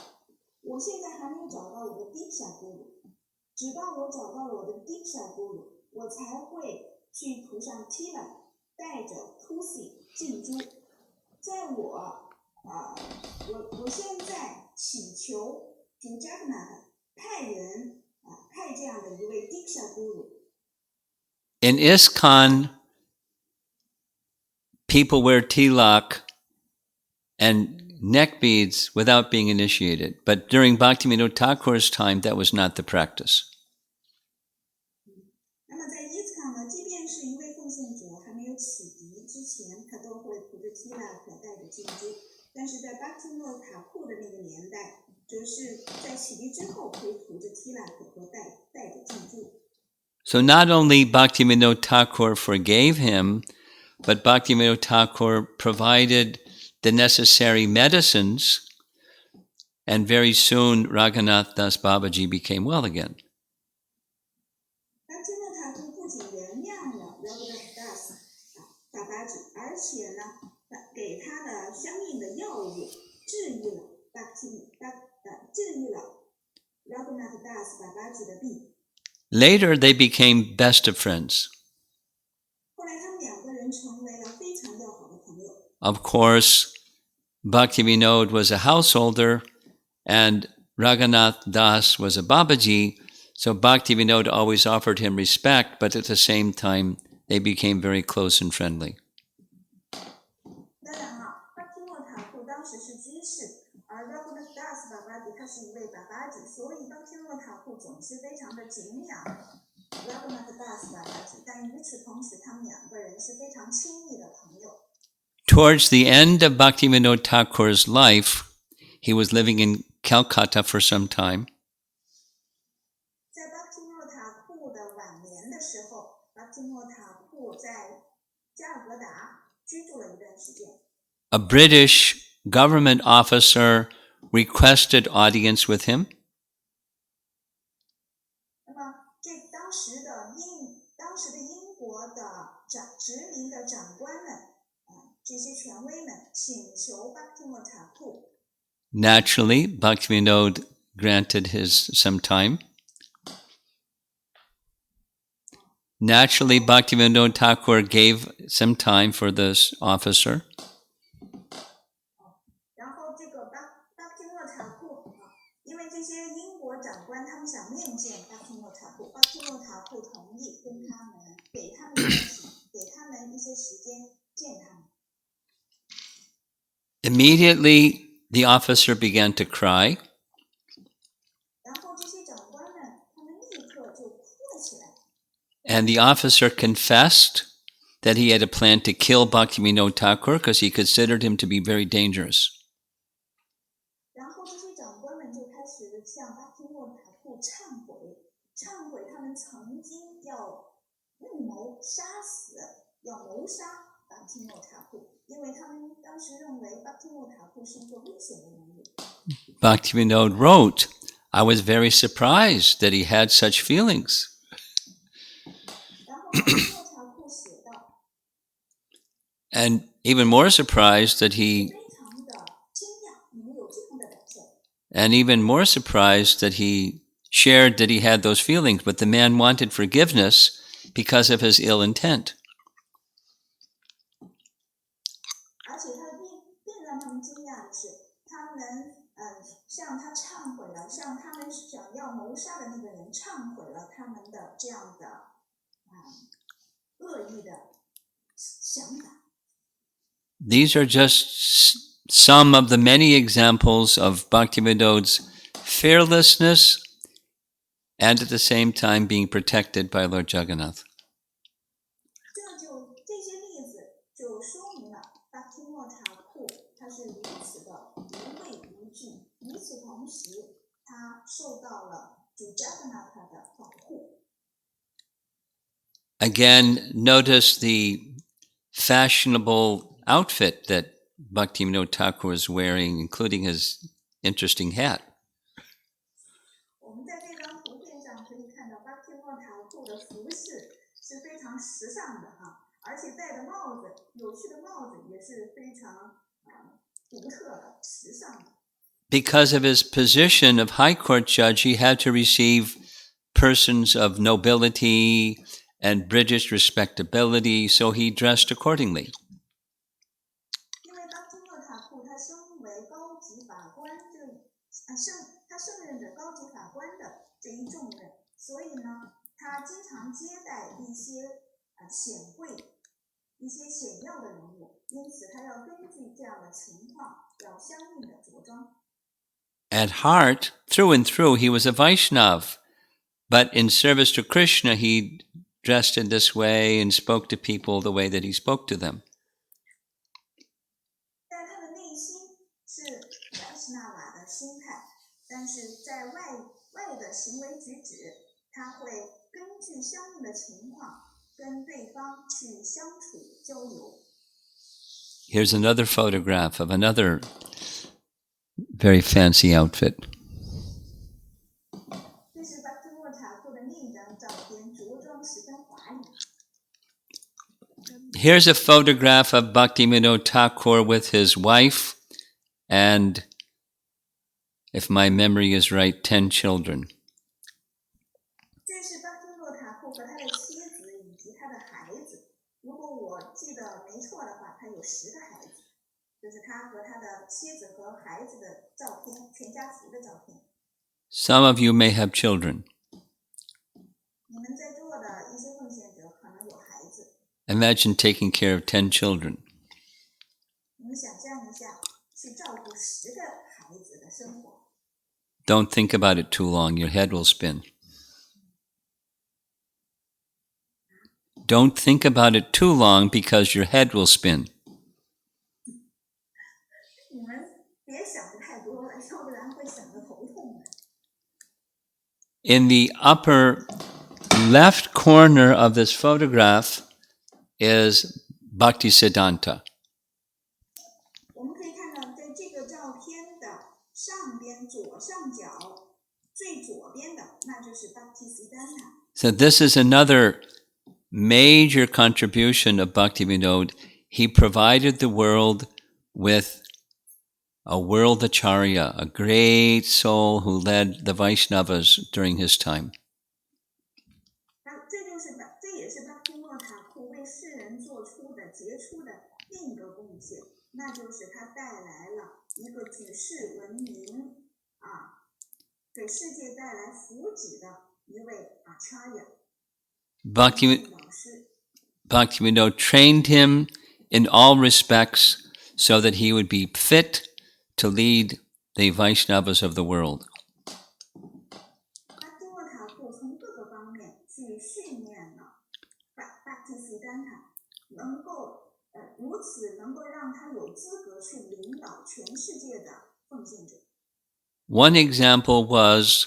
我现在还没有找到我的 Diksha Guru， 直到我找到了我的 Diksha Guru， 我才会去涂上 Tilak， 带着 Tusi 进珠。在我现在祈求主加格纳派人派这样的一位 Diksha Guru。 In ISKCON, people wear tilak and neck beads without being initiated. But during Bhaktivinoda Thakur's time, that was not the practice. 那么在 ISKCON 呢，即便是一位奉献者还没有启迪之前，他都会涂着 tilak 带着进珠。但是在 Bhaktivinoda Thakur 的那个年代，则是在启迪之后会涂着 tilak 和带着进珠。So not only Bhaktivinoda Thakur forgave him, but Bhaktivinoda Thakur provided the necessary medicines, and very soon Raghunath Das Babaji became well again. Bhaktivinoda Thakur 不仅原谅了 Raghunath Das Babaji， 而且呢，给他的相应的药物治愈了 Raghunath Das Babaji 的病。Later, they became best of friends. 后来他们两个人成为了非常要好的朋友。Of course, Bhaktivinoda was a householder and Raghunath Das was a Babaji, so Bhaktivinoda always offered him respect, but at the same time, they became very close and friendly. 当然了 Bhaktivinoda Thakur 当时是居士，而 Raghunath Das Babaji 他是一位 Babaji， 所以 Bhaktivinoda Thakur 总是非常的敬仰 Raghunath Das Babaji， 但与此同时，他们两个人是非常亲密的朋友。Towards the end of Bhaktivinoda Thakur's life, he was living in Calcutta for some time. 在 Bhaktivinoda Thakur 的晚年的时候 ，Bhaktivinoda Thakur 在加尔各答居住了一段时间。A British government officer requested audience with him. 那么，当时的英国的殖民的长官们，这些权威请求 Bhaktivinoda Thakur。 Naturally, Bhaktivinoda granted his some time. Naturally, Bhaktivinoda Thakur gave some time for this officer. 然后这个 Bhaktivinoda Thakur， 因为这些英国长官他们想面见 Bhaktivinoda Thakur，Bhaktivinoda Thakur 同意跟他们给他们一些时间见他们。 Immediately, the officer began to cry. 然后这些长官们他们立刻就哭了起来。 And the officer confessed that he had a plan to kill Bhaktivinoda Thakur because he considered him to be very dangerous. 然后这些长官们就开始向 Bhaktivinoda Thakur 忏悔他们曾经要预谋杀死、要谋杀 Bhaktivinoda Thakur， 因为他们当时认为 Bhaktivinoda Thakur 是一个危险的人物。 Bhaktivinoda wrote, I was very surprised that he had such feelings. 然后 Bhaktivinoda Thakur 写道， And even more surprised that he 非常的惊讶，你们有这样的表现。 and even more surprised that he shared that he had those feelings, but the man wanted forgiveness because of his ill intent. 而且他更让他们惊讶的是，他们向他忏悔了，向他们想要谋杀的那个人忏悔了他们的这样的恶意的想法。 These are just some of the many examples of Bhaktivinoda's fearlessness and at the same time being protected by Lord Jagannath. 这些例子就说明了 Bhaktivinoda Thakur 他是如此的无畏无惧，与此同时，他受到了主 Jagannath 的保护。 Again, notice the fashionable outfit that Bhaktivinoda Thakur was wearing, including his interesting hat. 我们在这张图片上可以看到 Bhaktivinoda Thakur 的服饰是非常时尚的而且戴的帽子，有趣的帽子也是非常独特的、时尚的。 Because of his position of High Court judge, he had to receive persons of nobility and British respectability, so he dressed accordingly. 因为 Bhaktivinoda Thakur 他身为高级法官，他胜任着高级法官的这一重任，所以呢，他经常接待一些显贵、一些显要的人物，因此他要根据这样的情况，要相应的着装。 At heart, through and through, he was a Vaishnav, but in service to Krishna, he dressed in this way and spoke to people the way that he spoke to them. 但他的内心是 Vaishnava 的心态，但是在外的行为举止，他会根据相应的情况跟对方去相处交流。 Here's another photograph of another very fancy outfit. 这是 Bhaktivinoda Thakur 的另一张照片，着装十分华丽。 Here's a photograph of Bhaktivinoda Thakur with his wife and, if my memory is right, 10 children. 这是 Bhaktivinoda Thakur 和他的妻子以及他的孩子。如果我记得没错的话，他有10个孩子。这是他和他的妻子和孩子的照片，全家福的照片。 Some of you may have children. 你们在座的一些奉献者可能有孩子。 Imagine taking care of 10 children. 你们想象一下，去照顾10个孩子的生活。 Don't think about it too long, your head will spin. Don't think about it too long because your head will spin. 你们别想的太多了，要不然会想得头痛的。 In the upper left corner of this photograph is Bhaktisiddhanta. 我们可以看到，在这个照片的上边左上角最左边的，那就是 Bhaktisiddhanta。 So this is another major contribution of Bhaktivinoda. He provided the world with a world acharya, a great soul who led the Vaishnavas during his time. 这也是巴提诺塔库为世人做出的杰出的另一个贡献，那就是他带来了一个举世闻名给世界带来福祉的一位acharya。Bhaktivinoda trained him in all respects so that he would be fit to lead the Vaishnavas of the world. 巴提诺塔库从各个方面去训练了Bhaktisiddhanta，如此能够让他有资格去领导全世界的奉献者。One example was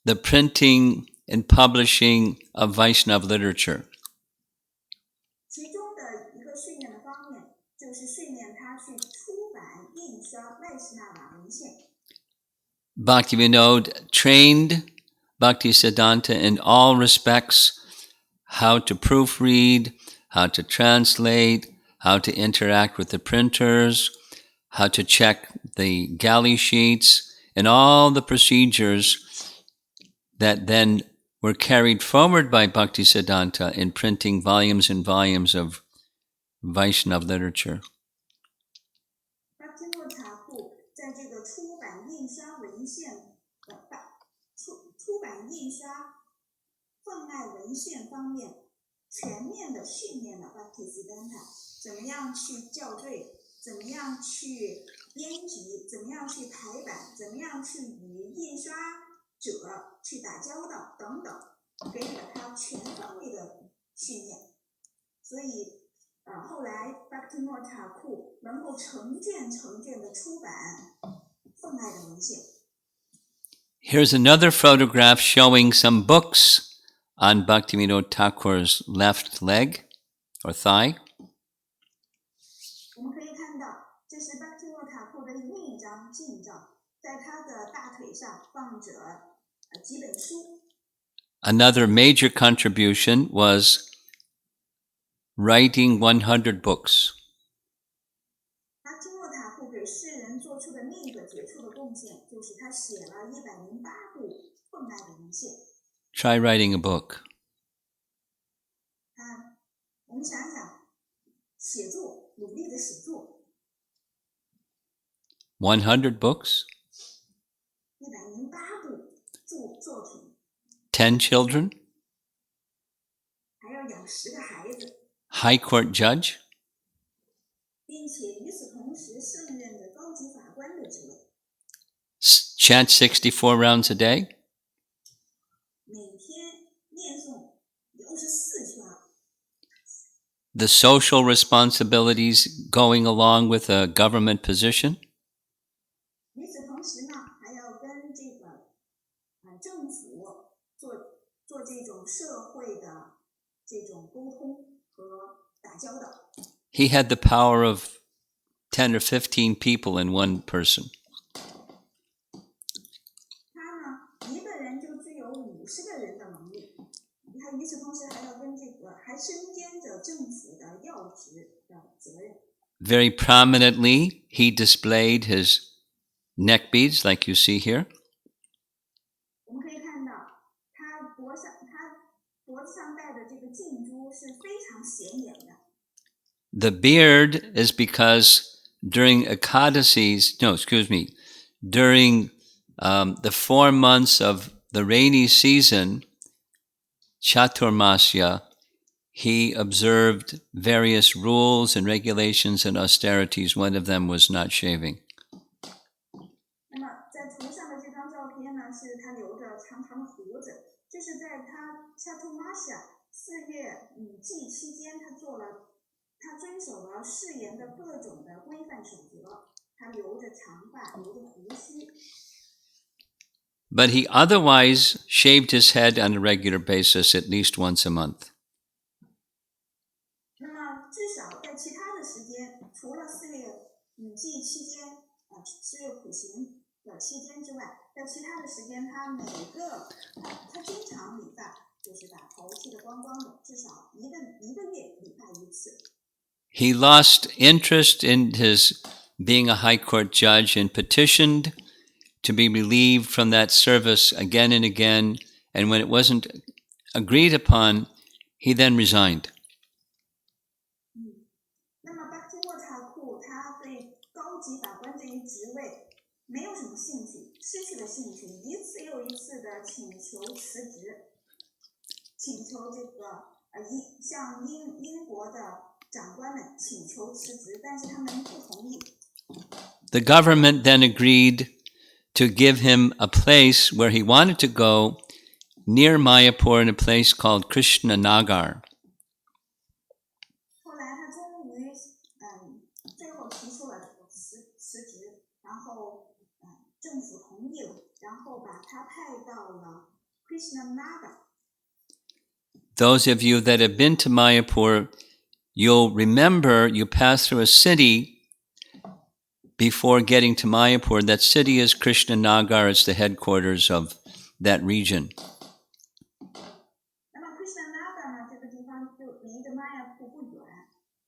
the printing and publishing of Vaishnava literature. 其中的一个训练的方面，就是训练他去出版、印刷外斯纳瓦文献。Bhaktivinoda trained Bhaktisiddhanta in all respects, how to proofread, how to translate, how to interact with the printers, how to check the galley sheets, and all the procedures that then were carried forward by Bhaktisiddhanta in printing volumes and volumes of Vaishnava literature. 巴提诺塔库在这个出版、印刷文献、出版、印刷、贩卖文献方面，全面的训练了Bhaktisiddhanta，怎么样去校对，怎么样去编辑，怎么样去排版，怎么样去与印刷者去打交道等等，给予了他全方位的训练。所以后来巴提诺塔库能够成卷的出版奉爱的文献。Here's another photograph showing some books on Bhaktivinoda Thakur's left leg or thigh. 我们可以看到，这是巴提诺塔库的另一张近照，在他的大腿上放着几本书。Another major contribution was writing 100 books. 巴提诺塔库给世人做出的另一个杰出的贡献，就是他写了108部奉爱的文献。Try writing a book. 我们想想，写作，努力的写作。100 books? 108部作品。10 children? 还要养10个孩子。High court judge? 并且与此同时胜任的高级法官的职位。Chant 64 rounds a day? 每天念诵64圈。The social responsibilities going along with a government position? 与此同时呢，还要跟这个政府做这种社会的这种沟通和打交道。He had the power of 10 or 15 people in one person. 他呢，一个人就具有50个人的能力。他与此同时还要跟还身兼着政府的要职的责任。Very prominently, he displayed his neck beads, like you see here. 我们可以看到，他脖子上戴的这个镜珠是非常显眼的。The beard is because during during the 4 months of the rainy season, Chaturmasya, he observed various rules and regulations and austerities. One of them was not shaving. 那么在图上的这张照片呢，是他留着长长的胡子，这是在他 Chaturmasya 4月雨季期间，他遵守了誓言的各种的规范守则，他留着长发，留着胡须。But he otherwise shaved his head on a regular basis at least once a month. 那么至少在其他的时间，除了4月雨季期间，4月苦行的期间之外，在其他的时间，他经常理发，就是把头剃得光光的，至少一个月理发一次。He lost interest in his being a high court judge and petitioned to be relieved from that service again and again. And when it wasn't agreed upon, he then resigned. 那么巴提诺塔库他对高级法官这一职位没有什么兴趣，失去了兴趣，一次又一次的请求辞职，请求这个向英国的长官们请求辞职，但是他们不同意。The government then agreed to give him a place where he wanted to go near Mayapur in a place called Krishnanagar. 后来他终于最后提出了辞职，然后政府同意了，然后把他派到了 Krishnanagar。 Those of you that have been to Mayapur, you'll remember you pass through a city before getting to Mayapur. That city is Krishnanagar. It's the headquarters of that region. 那么 Krishnanagar 呢，这个地方就离着玛雅普不远。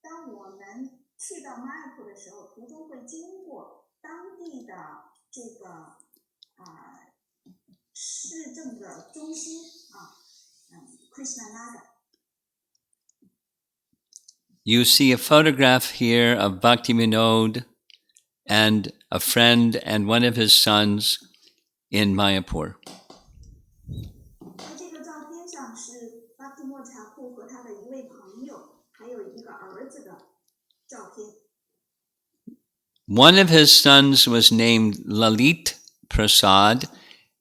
当我们去到玛雅普的时候，途中会经过当地的这个市政的中心Krishnanagar。 You see a photograph here of Bhaktivinoda and a friend and one of his sons in Mayapur. 在这个照片上是巴提诺塔库和他的一位朋友，还有一个儿子的照片。 One of his sons was named Lalit Prasad,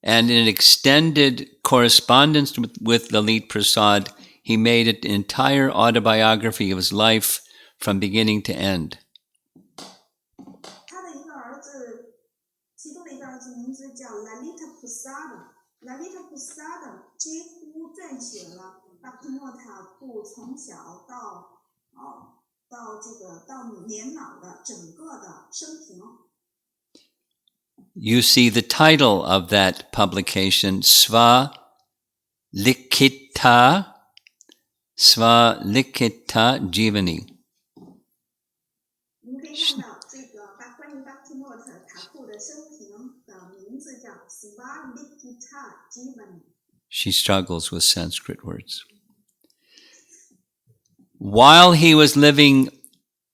and in extended correspondence with Lalit Prasad, he made an entire autobiography of his life from beginning to end. 他的一个儿子，其中的一个儿子名字叫 Lalita Prasad。Lalita Prasad 几乎撰写了巴提诺塔库从小到年老的整个的生平。 You see the title of that publication, Sva-likita Jivani. 我们可以看到这个关于巴提诺塔库的生平的名字叫 Sva-likita Jivani。 She struggles with Sanskrit words. While he was living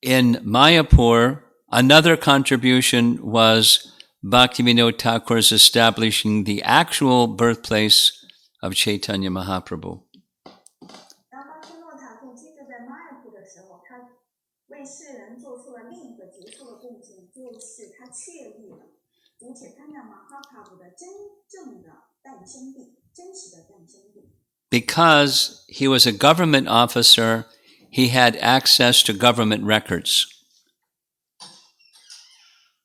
in Mayapur, another contribution was Bhaktivinoda Thakur's establishing the actual birthplace of Chaitanya Mahaprabhu. 当巴提诺塔库居住在玛雅普的时候，他为世人做出了另一个杰出的贡献，就是他确立了主且他那马哈帕布的真正的诞生地，真实的诞生地。 Because he was a government officer, he had access to government records.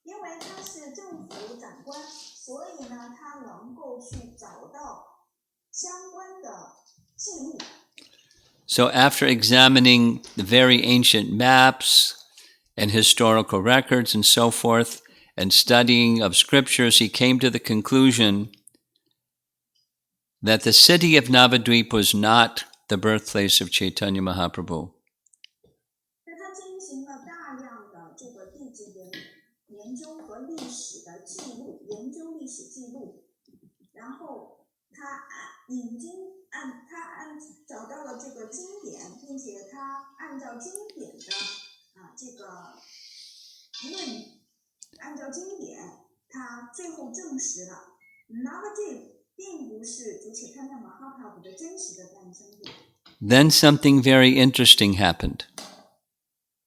因为他是政府长官，所以呢，他能够去找到相关的记录。 So after examining the very ancient maps and historical records and so forth, and studying of scriptures, he came to the conclusion that the city of Navadvip was not the birthplace of Chaitanya Mahaprabhu. 他进行了大量的这个地质研究和历史的记录，研究历史记录，然后他找到了这个经典，并且他按照经典的这个按照经典，他最后证实了 Navadvip 并不是主且他那马哈帕布的真实的诞生地。 Then something very interesting happened.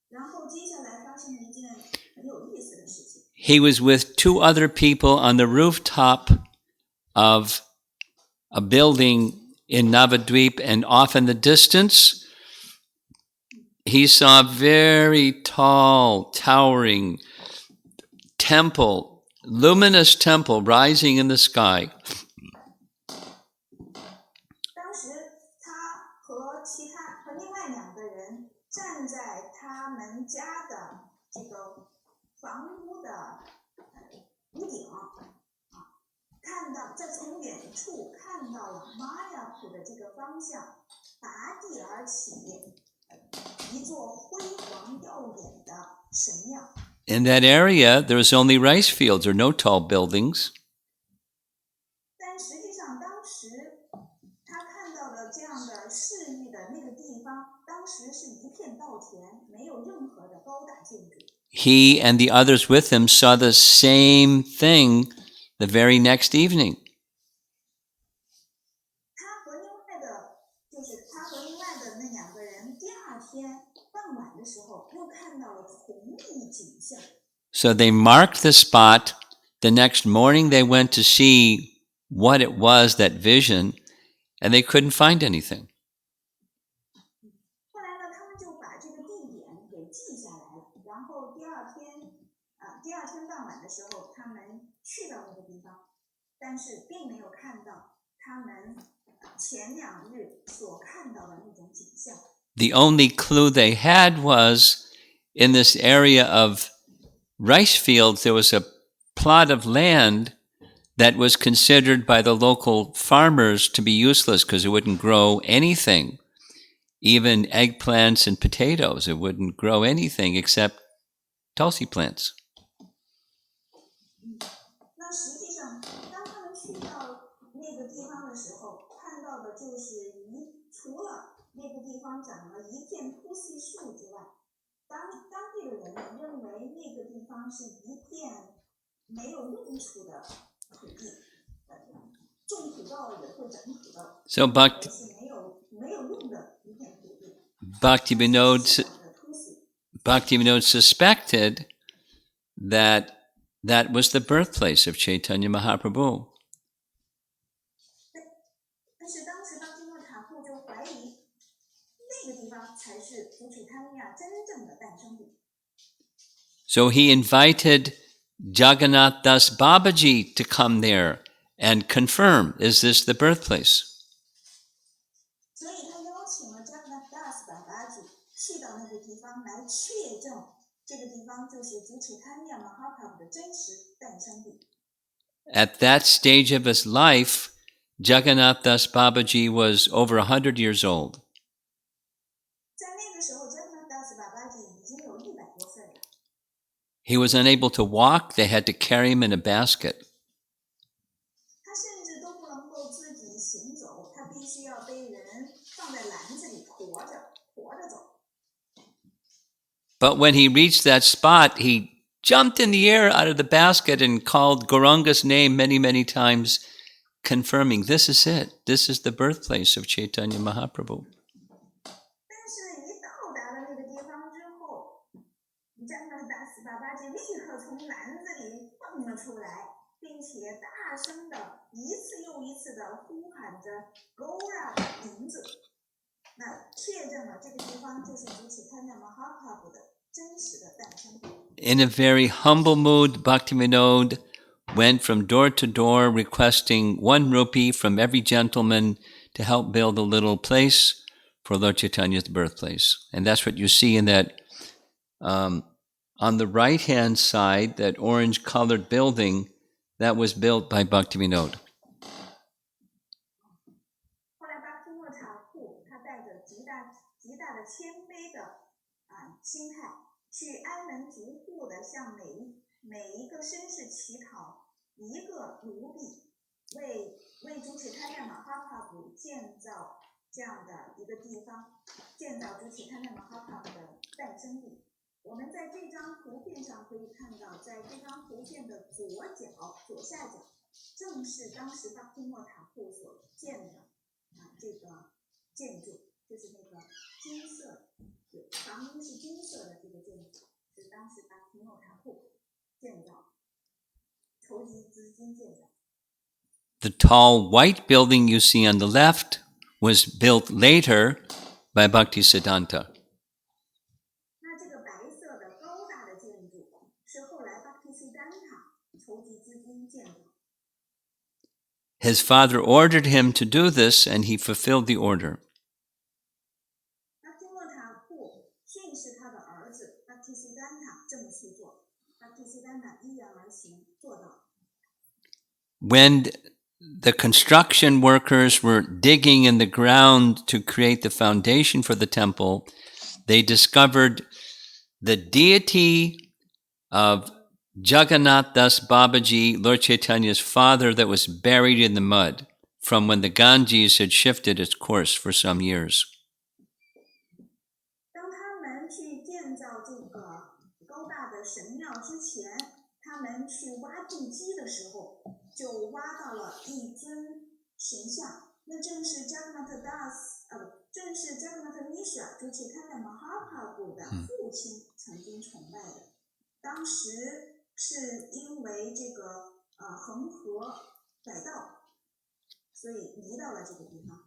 然后接下来发生了一件很有意思的事情。 He was with two other people on the rooftop of a building in Navadvip, and off in the distance, he saw a very tall, towering temple, luminous temple rising in the sky. 当时他和另外两个人站在他们家的这个房屋的屋顶看到从远处看到了玛雅普的这个方向，拔地而起一座辉煌耀眼的神庙。in that area, there was only rice fields or no tall buildings. 但实际上，当时他看到的这样的市域的那个地方，当时是一片稻田，没有任何的高大建筑。He and the others with him saw the same thing the very next evening. 他和另外的那2个人，第2天傍晚的时候，又看到了同一景象。So they marked the spot. The next morning they went to see what it was, that vision, and they couldn't find anything. 后来呢，他们就把这个地点给记下来了。然后第二天傍晚的时候，他们去到那个地方，但是并没有看到他们前2日所看到的那种景象。The only clue they had was in this area of rice fields, there was a plot of land that was considered by the local farmers to be useless because it wouldn't grow anything, even eggplants and potatoes. It wouldn't grow anything except tulsi plants. 那实际上，当他们去到那个地方的时候，看到的就是除了那个地方长了一片秃细树之外，当地的人认为那个地方是一片没有用处的土地，种土豆也会长土豆， So 是没有用的一片土地。Bhaktivinoda suspected that that was the birthplace of Chaitanya Mahaprabhu. 但是当时巴基诺塔库就怀疑那个地方才是主曲贪亚真正的诞生地。 So he invited Jagannath Das Babaji to come there and confirm, is this the birthplace? 所以他邀请了 Jagannath Das Babaji 去到那个地方来确证这个地方就是主曲贪亚 Mahaprabhu 的真实诞生地。 At that stage of his life, Jagannath Das Babaji was over 100 years old. 在那个时候 Jagannath Das Babaji 已经有100多岁了。 He was unable to walk. They had to carry him in a basket. 他甚至都不能够自己行走，他必须要被人放在篮子里驮着走。 But when he reached that spot, he jumped in the air out of the basket and called Gauranga's name many, many times, confirming, this is it. This is the birthplace of Chaitanya Mahaprabhu. 但是一到达了那个地方之后，Jagannath Das Babaji 立刻从篮子里蹦了出来，并且大声的一次又一次的呼喊着 Gaura 的名字，那确证了这个地方就是主曲贪亚 Mahaprabhu 的真实的诞生地。 In a very humble mood, Bhaktivinoda went from door to door requesting 1 rupee from every gentleman to help build a little place for Lord Chaitanya's birthplace. And that's what you see in that, on the right-hand side, that orange-colored building that was built by Bhaktivinoda. 后来巴基诺塔库他带着极大的谦卑的心态，去挨门逐户的向每一个绅士乞讨1个卢比，为主曲贪亚 Mahaprabhu 建造这样的一个地方，建造主曲贪亚 Mahaprabhu 的诞生地。我们在这张图片上可以看到，在这张图片的左下角，正是当时巴基诺塔库所建的这个建筑，就是那个金色，房屋是金色的这个建筑，是当时巴基诺塔库建造，筹集资金建造。 The tall white building you see on the left was built later by Bhaktisiddhanta. 那这个白色的高大的建筑是后来 Bhaktisiddhanta 筹集资金建造。 His father ordered him to do this, and he fulfilled the order. 巴基诺塔库训示他的儿子 Bhaktisiddhanta 这么去做， Bhaktisiddhanta 依然而行，做到。 When the construction workers were digging in the ground to create the foundation for the temple, they discovered the deity of Jagannath Das Babaji, Lord Chaitanya's father, that was buried in the mud from when the Ganges had shifted its course for some years. 当他们去建造这个高大的神庙之前，他们去挖地基的时候，就挖到了一尊神像，那正是 Jagannath Mishra 主起他的 Mahaprabhu 的父亲曾经崇拜的。当时是因为这个恒河改道，所以移到了这个地方。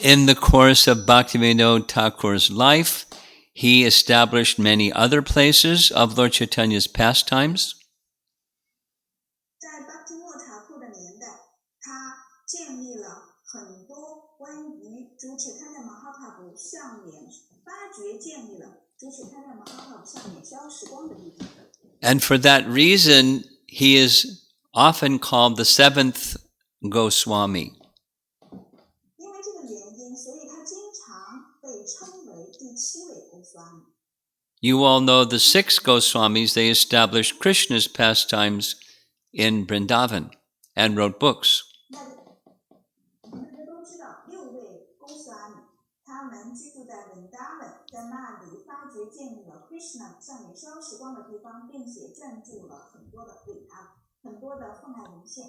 In the course of Bhaktivinoda Thakur's life, he established many other places of Lord Chaitanya's pastimes. 在 Bhaktivinoda Thakur 的年代，他建立了很多关于主起他的 Mahaprabhu 上脸发掘建立了主起他的 Mahaprabhu 上脸消时光的地方。And for that reason, he is often called the seventh Goswami. 因为这个原因，所以他经常被称为第7位 Goswami。 You all know the 6 Goswamis. They established Krishna's pastimes in Vrindavan and wrote books. 我们都知道6位 Goswami， 他们居住在 Vrindavan， 在那里发掘建立了 Krishna 上脸消时光的地方，并且撰著了很多的奉爱文献。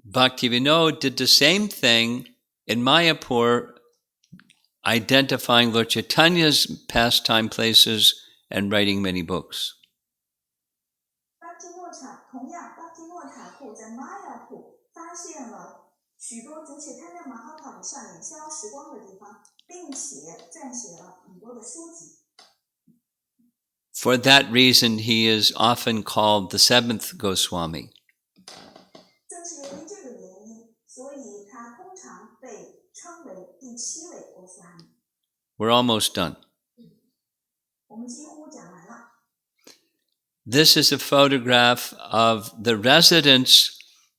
Bhaktivinoda did the same thing in Mayapur, identifying Lord Chaitanya's pastime places and writing many books. 同样 Bhaktivinoda Thakur 在 Mayapur 发现了许多主起他的 Mahaprabhu 上脸消时光的地方，并且撰写了很多的书籍。 For that reason, he is often called the 7th Goswami. 正是由于这个原因，所以他通常被称为第7位 Goswami。 We're almost done. 我们几乎讲完了。 This is a photograph of the residence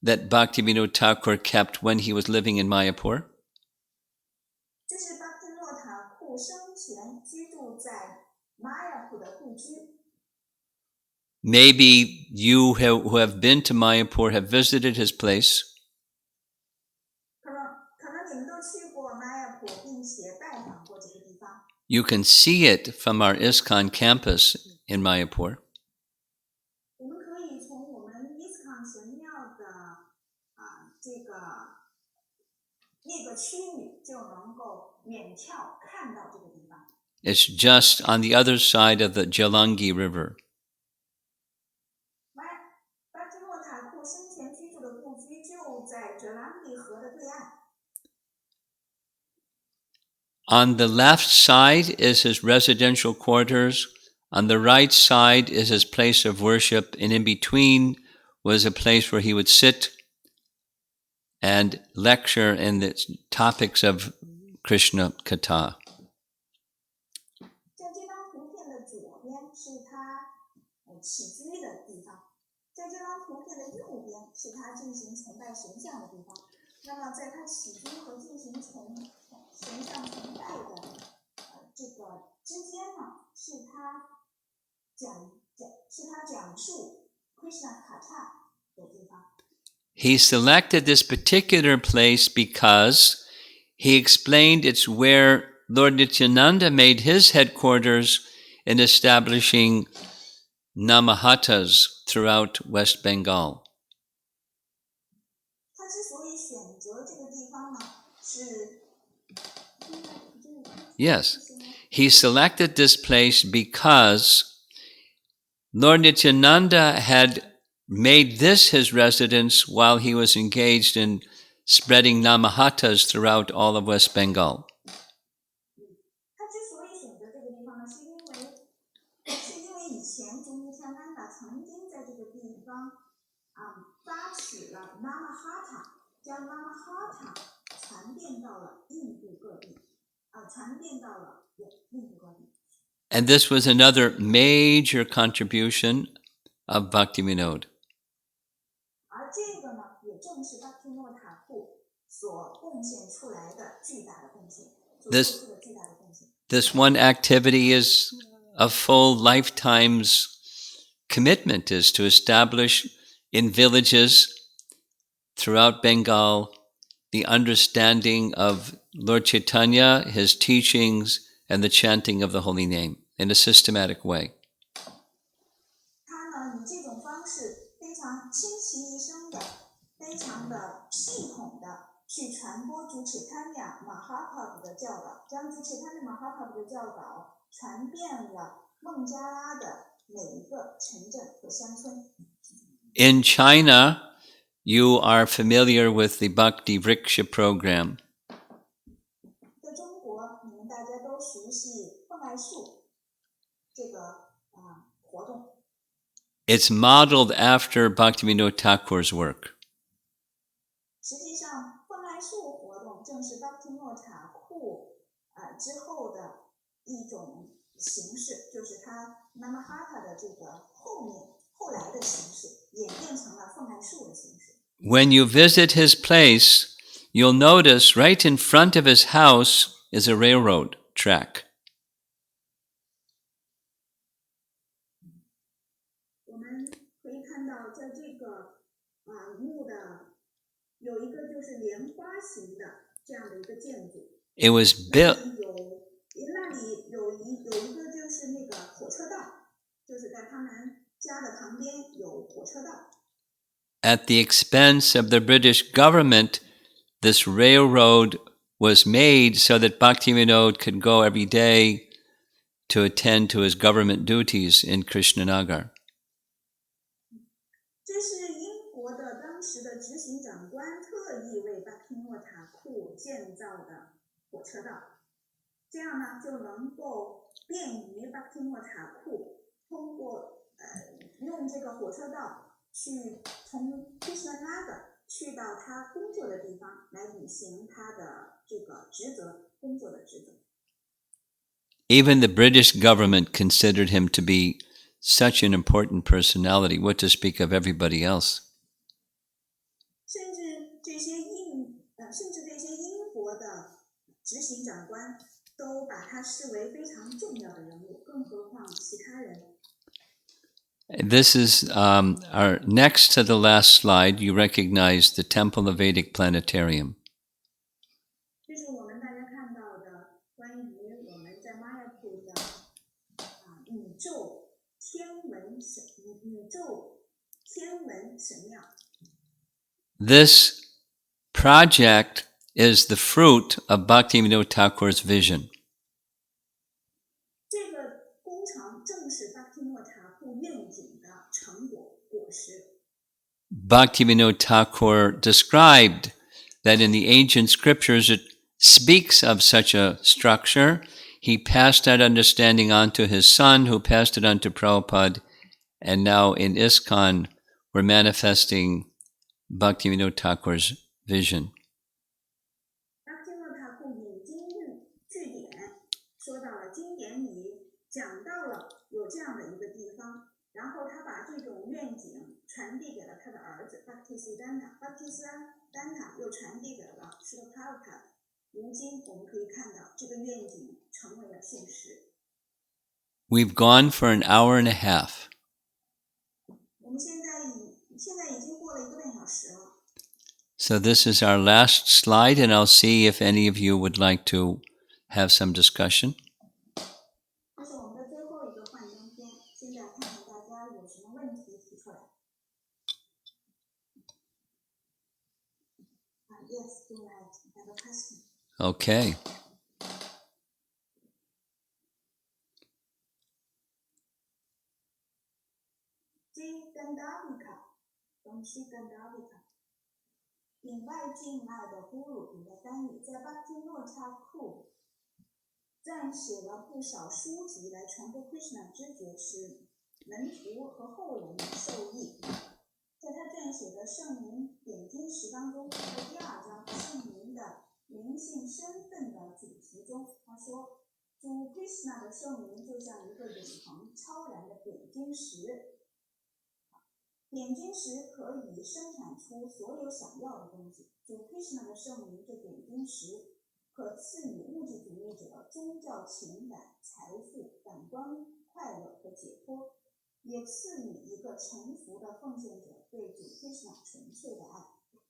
that Bhaktivinoda Thakur kept when he was living in Mayapur. 这是 Bhaktivinoda Thakur 生前居住在 Mayapur 的故居。 Maybe you who have been to Mayapur have visited his place. 可能你们都去过 Mayapur 并且拜访过这个地方。 You can see it from our ISKCON campus in Mayapur. 我们可以从我们 ISKCON 神庙的那个区域就能够远眺看到这个地方。 It's just on the other side of the Jalangi River. Bhaktivinoda Thakur 生前居住的故居就在 Jalangi 河的对岸。 On the left side is his residential quarters. On the right side is his place of worship. And in between was a place where he would sit and lecture in the topics of Krishna Katha. 在这张图片的左边是他起居的地方，在这张图片的右边是他进行崇拜神像的地方。那么在他起居和进行神像崇拜的这个之间呢，是他讲述 Krishna Katha 的地方。 He selected this particular place because he explained it's where Lord Nityananda made his headquarters in establishing Namahatas throughout West Bengal. 他之所以选择这个地方呢，是 Yes, he selected this place because Lord Nityananda had made this his residence while he was engaged in spreading Namahatas throughout all of West Bengal. 他之所以选择这个地方呢，是因为以前中尼天安达曾经在这个地方发起了 Namahata， 将 Namahata 传遍到了印度各地。 And this was another major contribution of Bhaktivinoda. 而这个呢，也正是 Bhaktivinoda Thakur 所贡献出来的巨大的贡献，所做出的巨大的贡献。 This one activity is a full lifetime's commitment is to establish in villages throughout Bengal the understanding of Lord Chaitanya, his teachings, and the chanting of the holy name in a systematic way. 他呢，以这种方式非常倾其一生的、非常的系统的去传播主Chaitanya Mahaprabhu 的教导，将主Chaitanya Mahaprabhu 的教导传遍了孟加拉的每一个城镇和乡村。In China, you are familiar with the Bhakti Vriksha program. 在中国，你们大家都熟悉凤爱树这个活动。It's modeled after Bhaktivinoda Thakur's work. 实际上，凤爱树活动正是 Bhaktivinoda Thakur 之后的一种形式，就是他 Namahata 的这个后来的形式，演变成了凤爱树的形式。When you visit his place, you'll notice right in front of his house is a railroad track. 我们可以看到，在这个墓的有一个就是莲花形的这样的一个建筑。It was built. 那里有一个就是那个火车道，就是在他们家的旁边有火车道。At the expense of the British government, this railroad was made so that Bhaktivinoda could go every day to attend to his government duties in Krishnanagar. 这是英国的当时的执行长官特意为 Bhaktivinoda Thakur 建造的火车道，这样呢就能够便于 Bhaktivinoda Thakur 通过用这个火车道去从 Krishnanagar 去到他工作的地方来履行他的这个工作的职责。Even the British government considered him to be such an important personality, what to speak of everybody else. 甚至这些英国的执行长官都把他视为非常重要的人物，更何况其他人。This is our next to the last slide. You recognize the Temple of Vedic Planetarium. 这是我们大家看到的关于我们在玛雅普的宇宙天文神庙。This project is the fruit of Bhaktivinoda Thakur's vision. 这个工程正是 Bhaktivinoda Thakur 愿景的成果果实。Bhaktivinoda Thakur described that in the ancient scriptures it speaks of such a structure. He passed that understanding on to his son, who passed it on to Prabhupada, and now in ISKCON we're manifesting Bhaktivinoda Thakur's vision. Bhaktivinoda Thakur 引经据典，说到了经典里讲到了有这样的一个地方，然后他把这种愿景传递给了他的儿子 Bhaktisiddhanta 又传递给了 Srila Prabhupada。如今我们可以看到这个愿景成为了现实。We've gone for an hour and a half. 我们现在已经过了1个半小时了。So this is our last slide, and I'll see if any of you would like to have some discussion. 这是我们的最后一个幻灯片，现在看看大家有什么问题提出来。Yes, go ahead. I have a question. Okay. Gandavika 引外境外的咕噜你的翻译，在 Bhaktivinoda Thakur 撰写了不少书籍来传播 Krishna 知觉时，门徒和后人受益。在他撰写的圣名点经石当中，在第2章圣名的灵性身份的主题中，他说，主 Krishna 的圣名就像一个永恒超然的点经石。点经石可以生产出所有想要的东西。主 Krishna 的圣名这点经石可赐予物质主义者宗教情感、财富、感官快乐和解脱。也赐予一个臣服的奉献者对主 Krishna 纯粹的爱。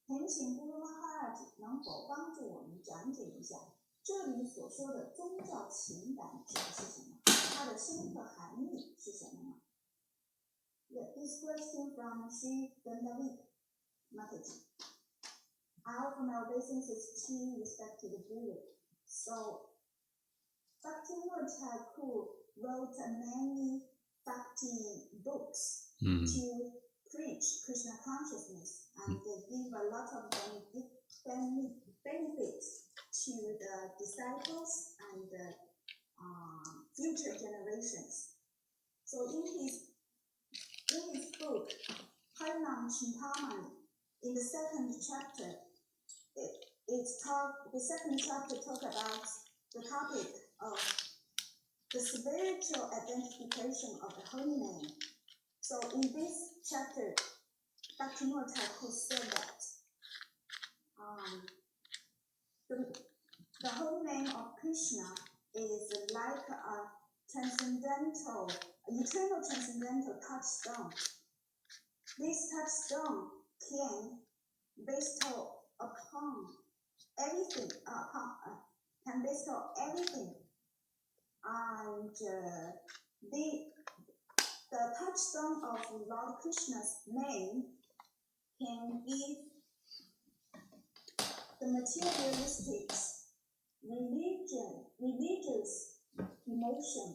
恳请布鲁玛哈拉吉能否帮助我们讲解一下这里所说的宗教情感指的是什么？它的深刻含义是什么呢？ This question from Sri Gandavik Mataji. I offer my obeisances to respected Guru. So, Bhaktivinoda Thakur wrote many Bhakti books to preach Krishna consciousness and give a lot of benefits to the disciples and future generations. So in his book, Harinam Chintamani, in the second chapter, the second chapter talk about the topic of the spiritual identification of the holy name. So in this chapter, Bhaktivinoda Thakur said that the holy name of Krishna is like a transcendental, eternal transcendental touchstone. This touchstone can bestow upon everything, can bestow everything, and the touchstone of Lord Krishna's name can give the materialistic religious emotion,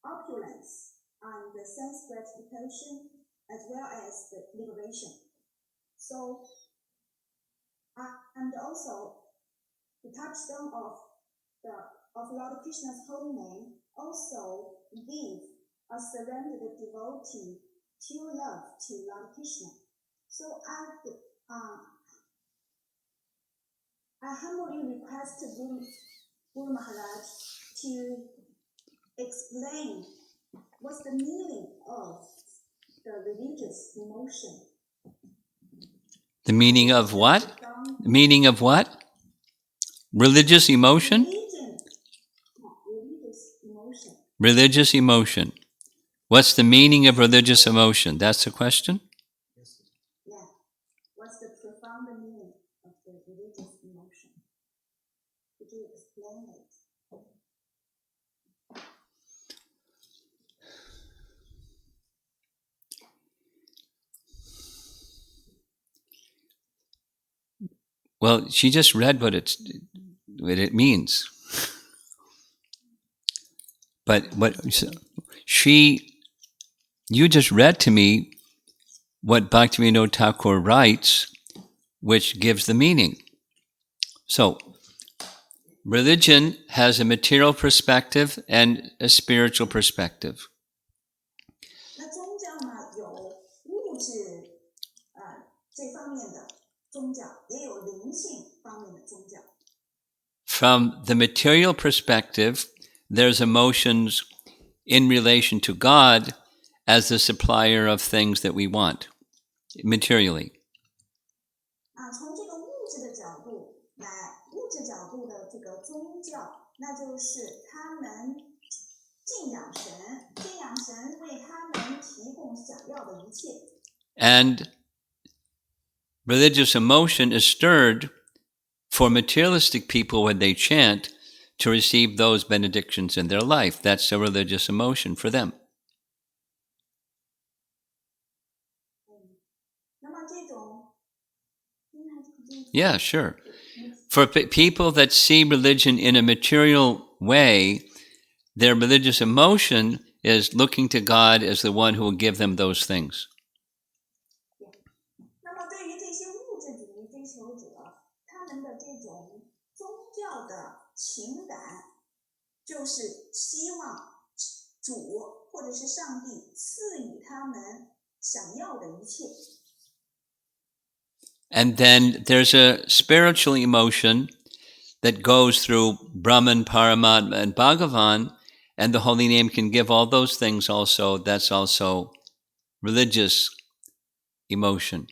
opulence, and the sense gratification, as well as the liberation. So, and also the touchstone of Lord Krishna's holy name also give a surrendered devotee pure love to Lord Krishna. So I humbly request Guru Maharaj to explain what's the meaning of the religious emotion. The meaning of what? The meaning of what? Religious emotion? Religious emotion. Religious emotion. What's the meaning of religious emotion? That's the question? Yeah. What's the profound meaning of the religious emotion? Could you explain it? Well, she just read what it means. But you just read to me what Bhaktivinoda Thakur writes, which gives the meaning. So, religion has a material perspective and a spiritual perspective. 那宗教呢，有物质这方面的宗教，也有灵性方面的宗教。From the material perspective, there's emotions in relation to God as the supplier of things that we want, materially. 从这个物质的角度来，物质角度的这个宗教，那就是他们敬仰神，敬仰神为他们提供想要的一切。And religious emotion is stirred for materialistic people when they chant to receive those benedictions in their life. That's a religious emotion for them. 那么这种 Yeah, sure. For people that see religion in a material way, their religious emotion is looking to God as the one who will give them those things. 那么对于这些物质主义追求者，他们的这种宗教的情感，就是希望主或者是上帝赐予他们想要的一切。And then there's a spiritual emotion that goes through Brahman, Paramatma, and Bhagavan, and the holy name can give all those things also. That's also religious emotion.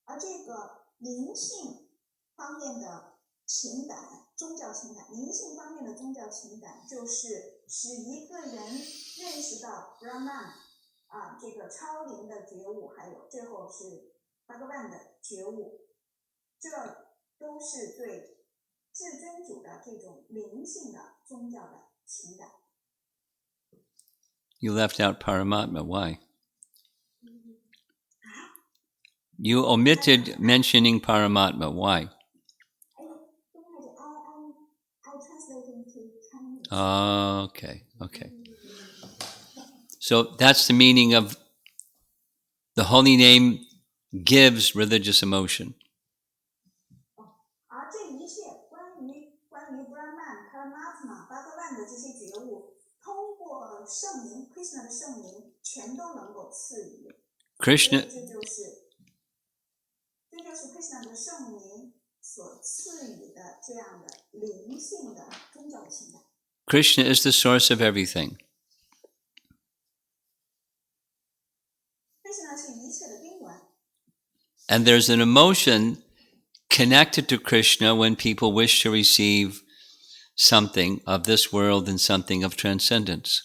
而这个灵性方面的情感，宗教情感，灵性方面的宗教情感，就是使一个人认识到 Brahman 这个超灵的觉悟，还有最后是 Bhagavan 的觉悟，这都是对至尊主的这种灵性的宗教的情感。You left out Paramatma. Why? You omitted mentioning Paramatma. Why? I translate into Chinese. Okay. So that's the meaning of the holy name gives religious emotion. 而这一切关于 Brahman、Paramatma、Bhagavan 的这些觉悟，通过圣灵 Krishna 的圣灵，全都能够赐予。Krishna, 这就是 Krishna 的圣灵所赐予的这样的灵性的宗教情感。Krishna is the source of everything. Krishna 是一切的根源。And there's an emotion connected to Krishna when people wish to receive something of this world and something of transcendence.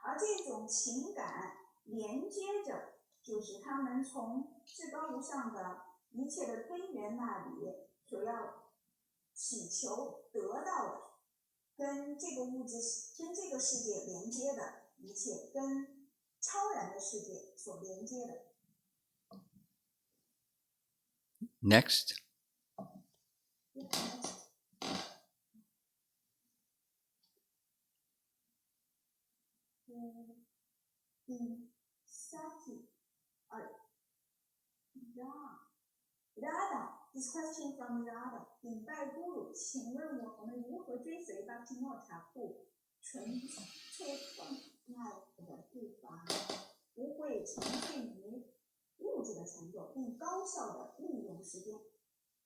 而这种情感连接着，就是他们从至高无上的一切的根源那里所要祈求得到的，跟这个物质、跟这个世界连接的一切，跟超然的世界所连接的。Next. Radha, this question from Radha. 顶拜咕噜，请问我们如何追随Bhaktivinoda Thakur纯粹放爱的步伐，不会沉醉于物质的成就，并高效的利用时间？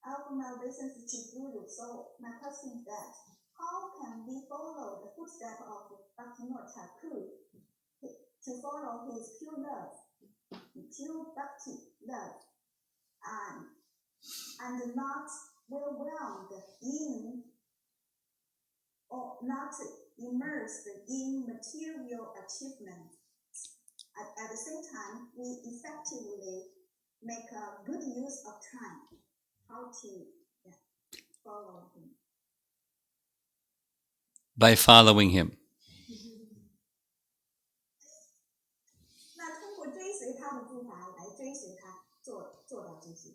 I will now listen to Guru. So my question is that how can we follow the footsteps of Bhaktivinoda Thakur to follow his pure love, pure bhakti love, and not overwhelmed in or not immersed in material achievements. At the same time, we effectively make a good use of time. How to follow him? By following him. 那通过追随他的步伐来追随他，做到这些。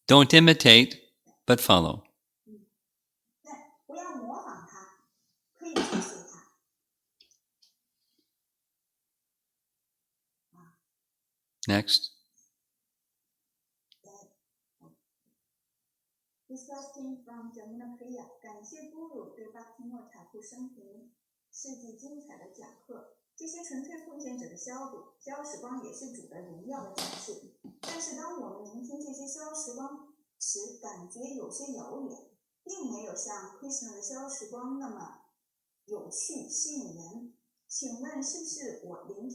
Don't imitate, but follow. 不要模仿他，可以追随他。Next. This question from Jamuna Priya. 感谢咕噜对Bhaktivinoda Thakur生平事迹精彩的讲课。这些纯粹奉献者的消时光也是主的荣耀的展示。但是当我们聆听这些消时光时，感觉有些遥远，并没有像 Krishna 的消时光那么有趣吸引人。请问是不是我聆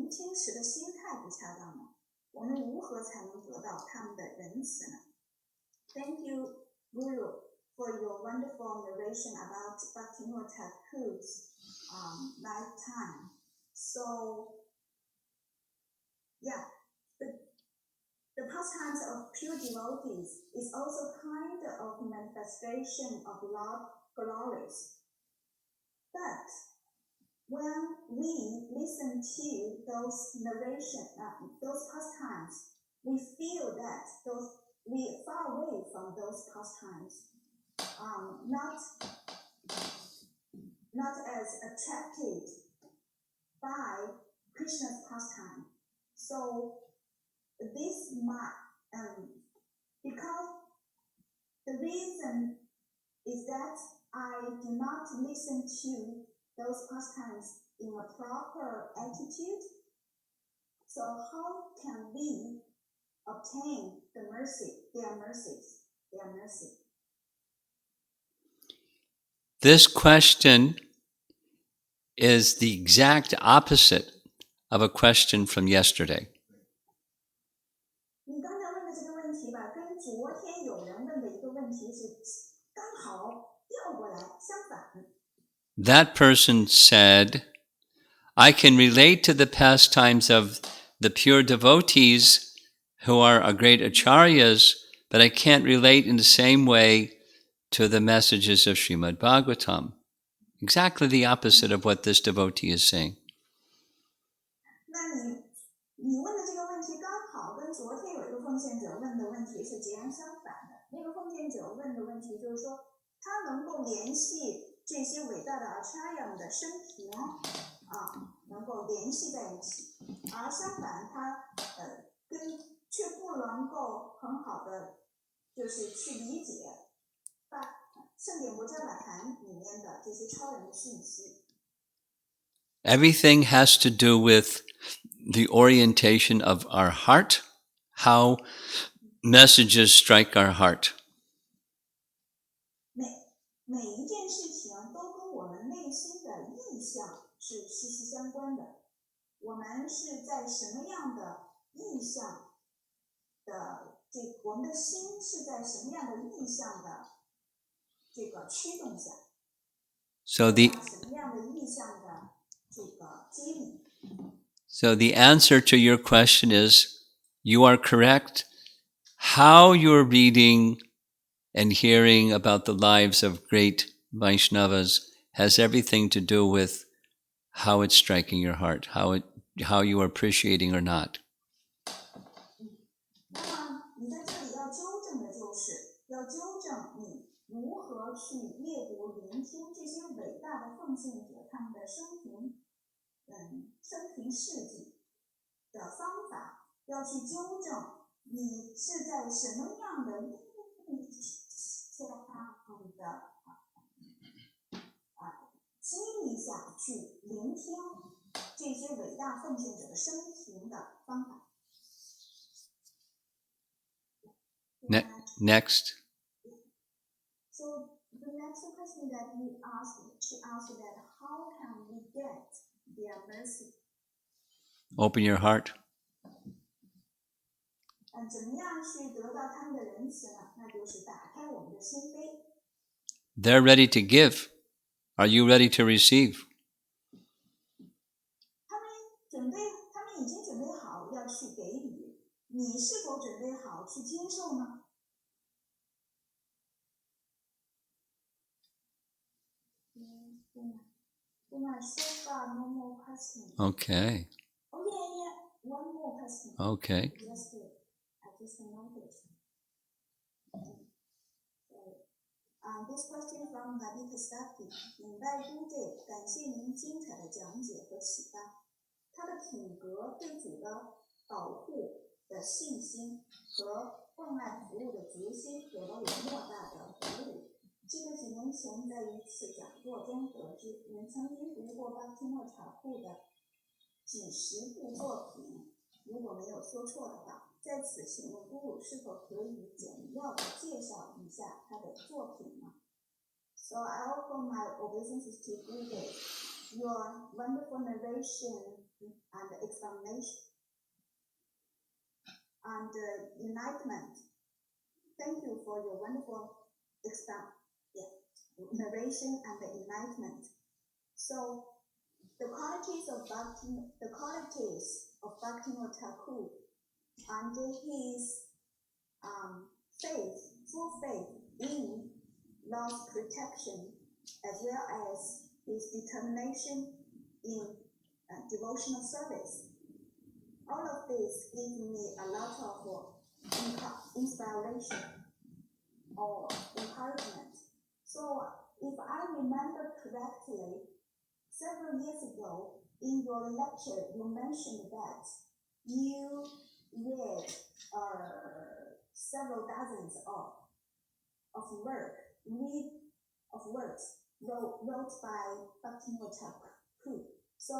听时的心态不恰当呢？我们如何才能得到他们的仁慈呢？ Thank you, Guru, for your wonderful narration about Bhaktivinoda Thakur's lifetime. So, yeah, the pastimes of pure devotees is also kind of manifestation of Lord glories. But when we listen to those narration, those pastimes, we feel that we are far away from those pastimes, not as attracted by Krishna's pastime. So this might, because the reason is that I do not listen to those pastimes in a proper attitude. So how can we obtain their mercy? This question is the exact opposite of a question from yesterday. 你刚才问的这个问 that person said, I can relate to the pastimes of the pure devotees who are a great acharyas, but I can't relate in the same way to the messages of Srimad Bhagavatam. Exactly the opposite of what this devotee is saying. 那你问的这个问题刚好跟昨天有一个奉献者问的问题是截然相反的。那个奉献者问的问题就是说，他能够联系这些伟大的 Acharya 的生平能够联系在一起，而相反他却不能够很好的就是去理解圣典国家法坛里面的这些超人的讯息。Everything has to do with the orientation of our heart, how messages strike our heart. 每一件事情都跟我们内心的意向是息息相关的。我们是在什么样的意向的我们的心是在什么样的意向的这个驱动下，什么样的意向的这个激励。So the answer to your question is, you are correct. How you're reading and hearing about the lives of great Vaishnavas has everything to do with how it's striking your heart, how you are appreciating or not. 那么你在这里要纠正的就是要纠正你如何去阅读、聆听这些伟大的奉献者他们的生平事迹的方法，要去纠正你是在什么样的意向的激励下去聆听这些伟大奉献者的生平的方法。Next. So the next question that she asked that how can we get their mercy? Open your heart. 怎么样去得到他们的仁慈呢？那就是打开我们的心扉。They're ready to give. Are you ready to receive? 他们已经准备好要去给予，你是否准备好去接受呢？So far, no more questions. Okay. Oh yeah. One more question. Okay. I just noticed. This question from Radhika Staki. 领带都这，感谢您精彩的讲解和启发。他的品格对主的保护的信心和奉爱服务的决心，给了我莫大的鼓舞。记得几年前在一次讲座中得知，您曾经读过巴提诺查库的几十部作品，如果没有说错的话。在此，请问姑姑是否可以简要的介绍一下他的作品呢？ So I offer my obeisances to Guru, your wonderful narration and explanation and enlightenment. Thank you for your wonderful narration and enlightenment. So the qualities of Bhaktivinoda Thakur and his full faith in Lord's protection, as well as his determination in devotional service. All of this gives me a lot of inspiration or encouragement. So if I remember correctly, several years ago in your lecture, you mentioned that you read several dozens of works wrote by Bhaktivinoda Thakur. So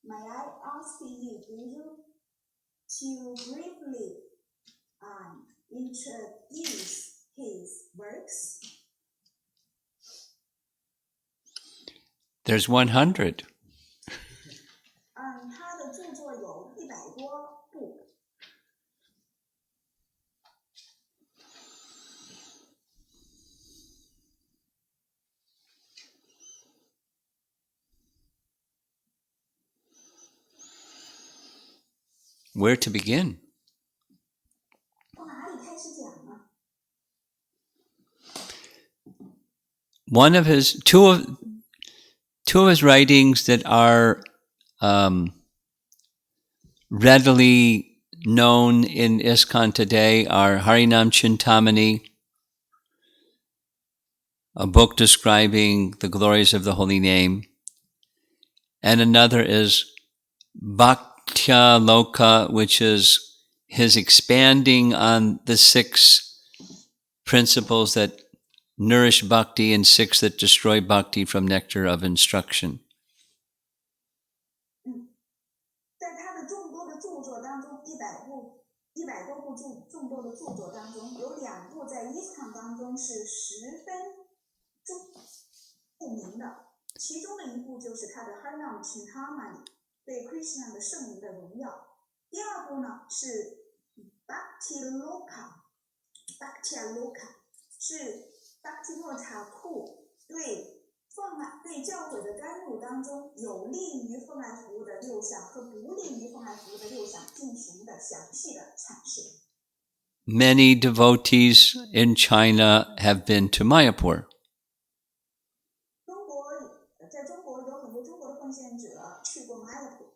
may I ask you, Guru, to briefly introduce his works? There's 100. 他的著作有100多部。Where to begin? 从哪里开始讲呢？ One of his two of his writings that are readily known in ISKCON today are Harinam Chintamani, a book describing the glories of the holy name, and another is Bhaktya Loka, which is his expanding on the 6 principles that nourish bhakti and 6 that destroy bhakti from nectar of instruction. 在他的众多的著作当中，100多部众多的著作当中，有2部在ISKCON当中是十分著名的，其中的一部就是他的 Harinam Chintamani 对 Krishna 的圣名的荣耀。第2部呢是 Bhaktya Loka， 是 Bhaktivinoda Thakur 对教诲的甘露当中有利于奉爱服务的6项和不利于奉爱服务的6项进行的详细的阐释。 Many devotees in China have been to Mayapur. 在中国有很多中国的奉献者去过马雅普。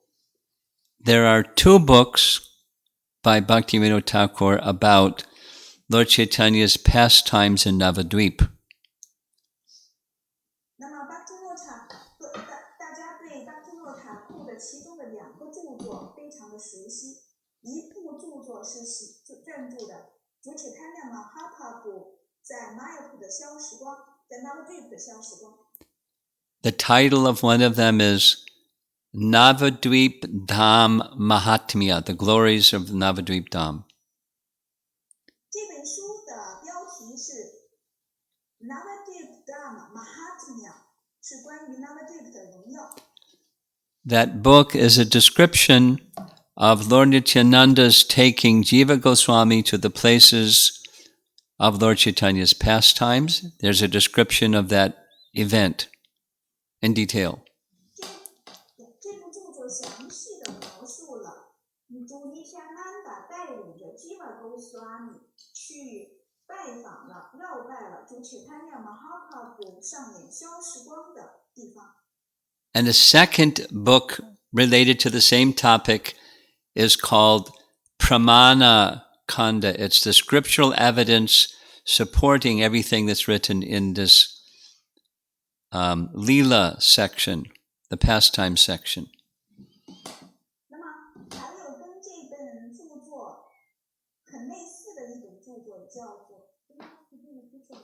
There are 2 books by Bhaktivinoda Thakur about Lord Chaitanya's pastimes in Navadvip. 那么大家对 Bhaktivinoda Thakur 的其中的2个著作非常的熟悉，一部著作是撰著的主Chaitanya Mahaprabhu 在马雅普的消时光，在 Navadvip 的消时光。 The title of one of them is Navadvip Dham Mahatmya, the glories of Navadvip Dham. 这本书的标题是 Navadvip Dham Mahatmya， 是关于 Navadvip 的荣耀。 That book is a description of Lord Nityananda's taking Jiva Goswami to the places of Lord Chaitanya's pastimes. There's a description of that event in detail. 这部著作详细的描述了主尼天安达带领着 Jiva Goswami 去绕拜了主Chaitanya Mahaprabhu 上演消时光的地方。 And the second book related to the same topic is called Pramana Kanda. It's the scriptural evidence supporting everything that's written in this Leela section, the pastime section. 那么还有跟这本著作很类似的一本著作叫做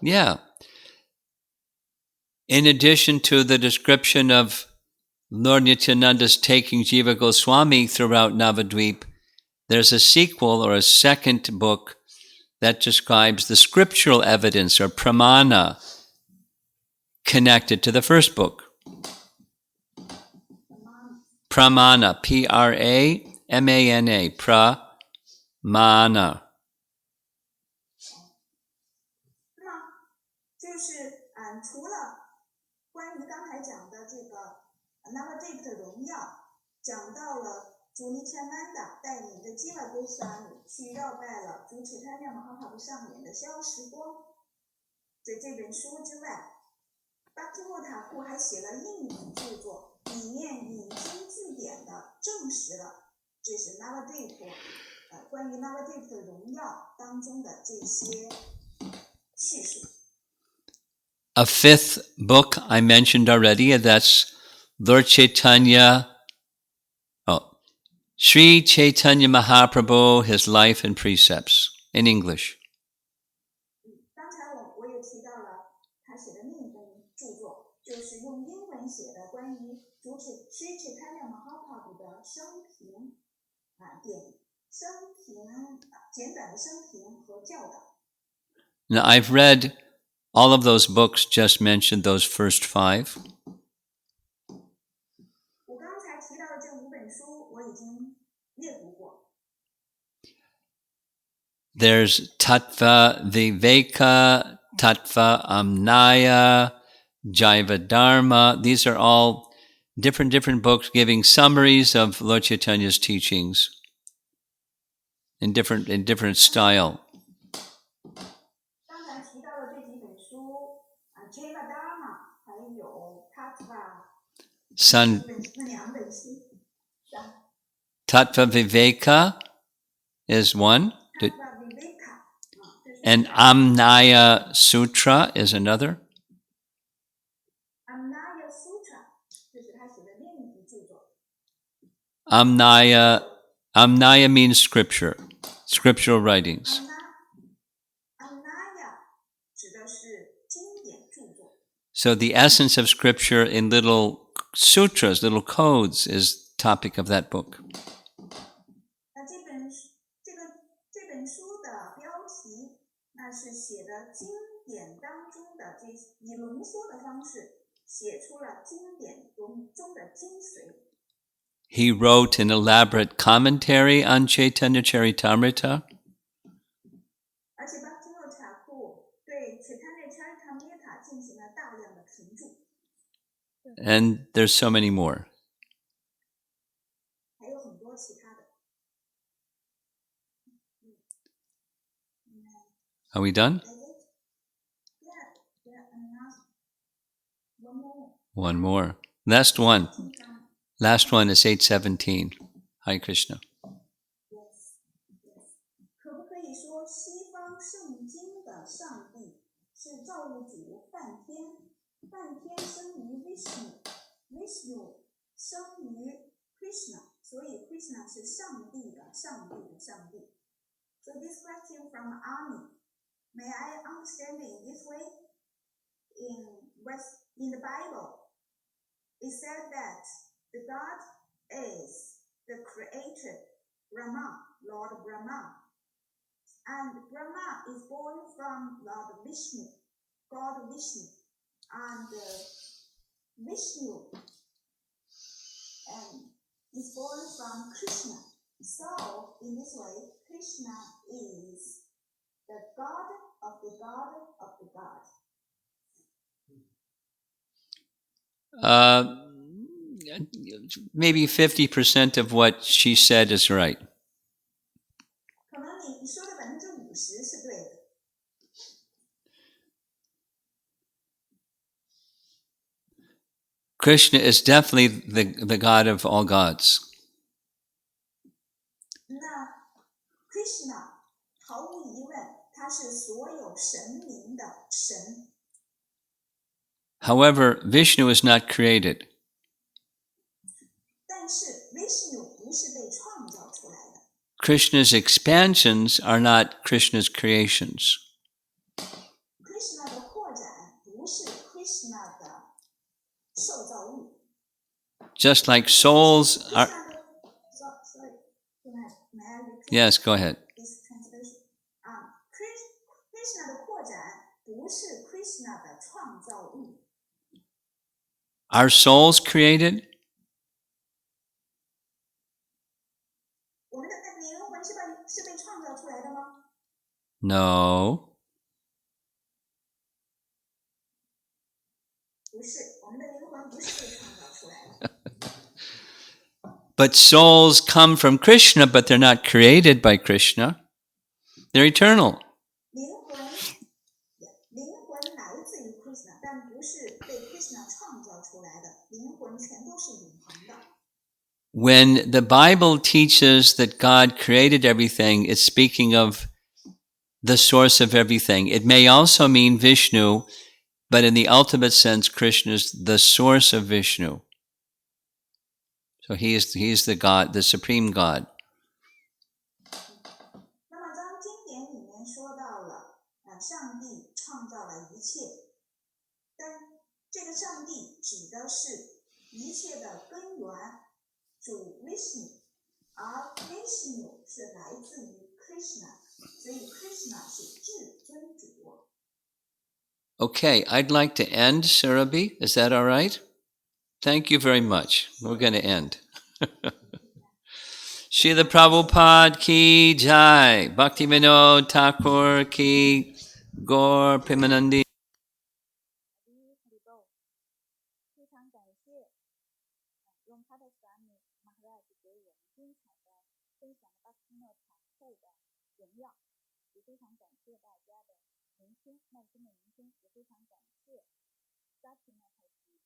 Yeah. In addition to the description of Lord Nityananda's taking Jiva Goswami throughout Navadvip, there's a sequel or a second book that describes the scriptural evidence or pramana connected to the first book. Pramana, P-R-A-M-A-N-A, pramana. 就是除了关于刚才讲的这个 Navadvip 的荣耀，讲到了主尼天安达带领着 Jiva Goswami 去绕拜了主Chaitanya Mahaprabhu 上演的消时光。在这本书之外， Bhaktivinoda Thakur 还写了另一本著作，里面引经据典的证实了这是 Navadvip 关于 Navadvip 的荣耀当中的这些叙述。 A 5th book I mentioned already, and that's Lord Chaitanya, Sri Chaitanya Mahaprabhu, His Life and Precepts, in English. 刚才我也提到了他写的另一本著作，就是用英文写的关于主Sri Chaitanya Mahaprabhu 的生平简短的生平和教导。 Now, I've read all of those books just mentioned, those first 5. 我刚才提到的这5本书，我已经阅读过。 There's Tattva Viveka, Tattva Amnaya, Jaiva Dharma. These are all different books giving summaries of Lord Chaitanya's teachings. in different style. 刚才提到的这几本书，Jivadharma 还有 Tattva， San 那两本书。Tattva Viveka is one, Tattva Viveka， and Amnaya Sutra is another. Amnaya Sutra 这是他写的另一部著作。Amnaya means scriptural writings. Amnaya 指的是经典著作。So the essence of scripture in little sutras, little codes, is topic of that book. 那这本书的标题，那是写的经典当中的以浓缩的方式写出了经典中的精髓。He wrote an elaborate commentary on Chaitanya Charitamrita. 而且 Bhaktivinoda Thakur 对 Chaitanya Charitamrita 进行了大量的评注。And there's so many more. 还有很多其他的。Are we done? One more. Last one. Last one is 817. Hare Krishna. Yes. 可不可以说西方圣经的上帝是造物主梵天？梵天生于 Vishnu 生于 Krishna， 所以 Krishna 是上帝的上帝的上帝。So this question from Ami, may I understand in this way? In the Bible, it said that the God is the creator, Brahma, Lord Brahma. And Brahma is born from Lord Vishnu, God Vishnu. And Vishnu is born from Krishna. So, in this way, Krishna is the God of the God of the God. Maybe 50% of what she said is right. 可能你说的50%是对的。Krishna is definitely the God of all gods. 那 Krishna 毫无疑问，他是所有神明的神。However, Vishnu is not created. 但是 Vishnu 不是被创造出来的。Krishna's expansions are not Krishna's creations. Krishna 的扩展不是 Krishna 的受造物。Just like souls are... Sorry, may I repeat? Yes, go ahead. This translation. Krishna 的扩展不是 Krishna 的创造物。Are souls created? 我们的灵魂是被创造出来的吗？ No. 不是，我们的灵魂不是被创造出来的。But souls come from Krishna, but they're not created by Krishna. They're eternal. 灵魂来自于 Krishna， 但不是被 Krishna 创造出来的。灵魂全都是永恒的。When the Bible teaches that God created everything, it's speaking of the source of everything. It may also mean Vishnu, but in the ultimate sense, Krishna is the source of Vishnu. So he is the God, the supreme God. 那么当经典里面说到了上帝创造了一切，但这个上帝指的是一切的根源，主 Vishnu， 而 Vishnu 是来自于 Krishna， 所以 Krishna 是至尊主。Okay, I'd like to end, Surabhi. Is that all right? Thank you very much. We're going to end. Srila Prabhupada ki jai. Bhaktivinoda Thakur ki Gaur Premanandi. 非常感谢用他的Swami Maharaj 给我们精彩的分享Bhaktivinoda 会的荣耀，也非常感谢大家的耐心的聆听，也非常感谢扎提纳太极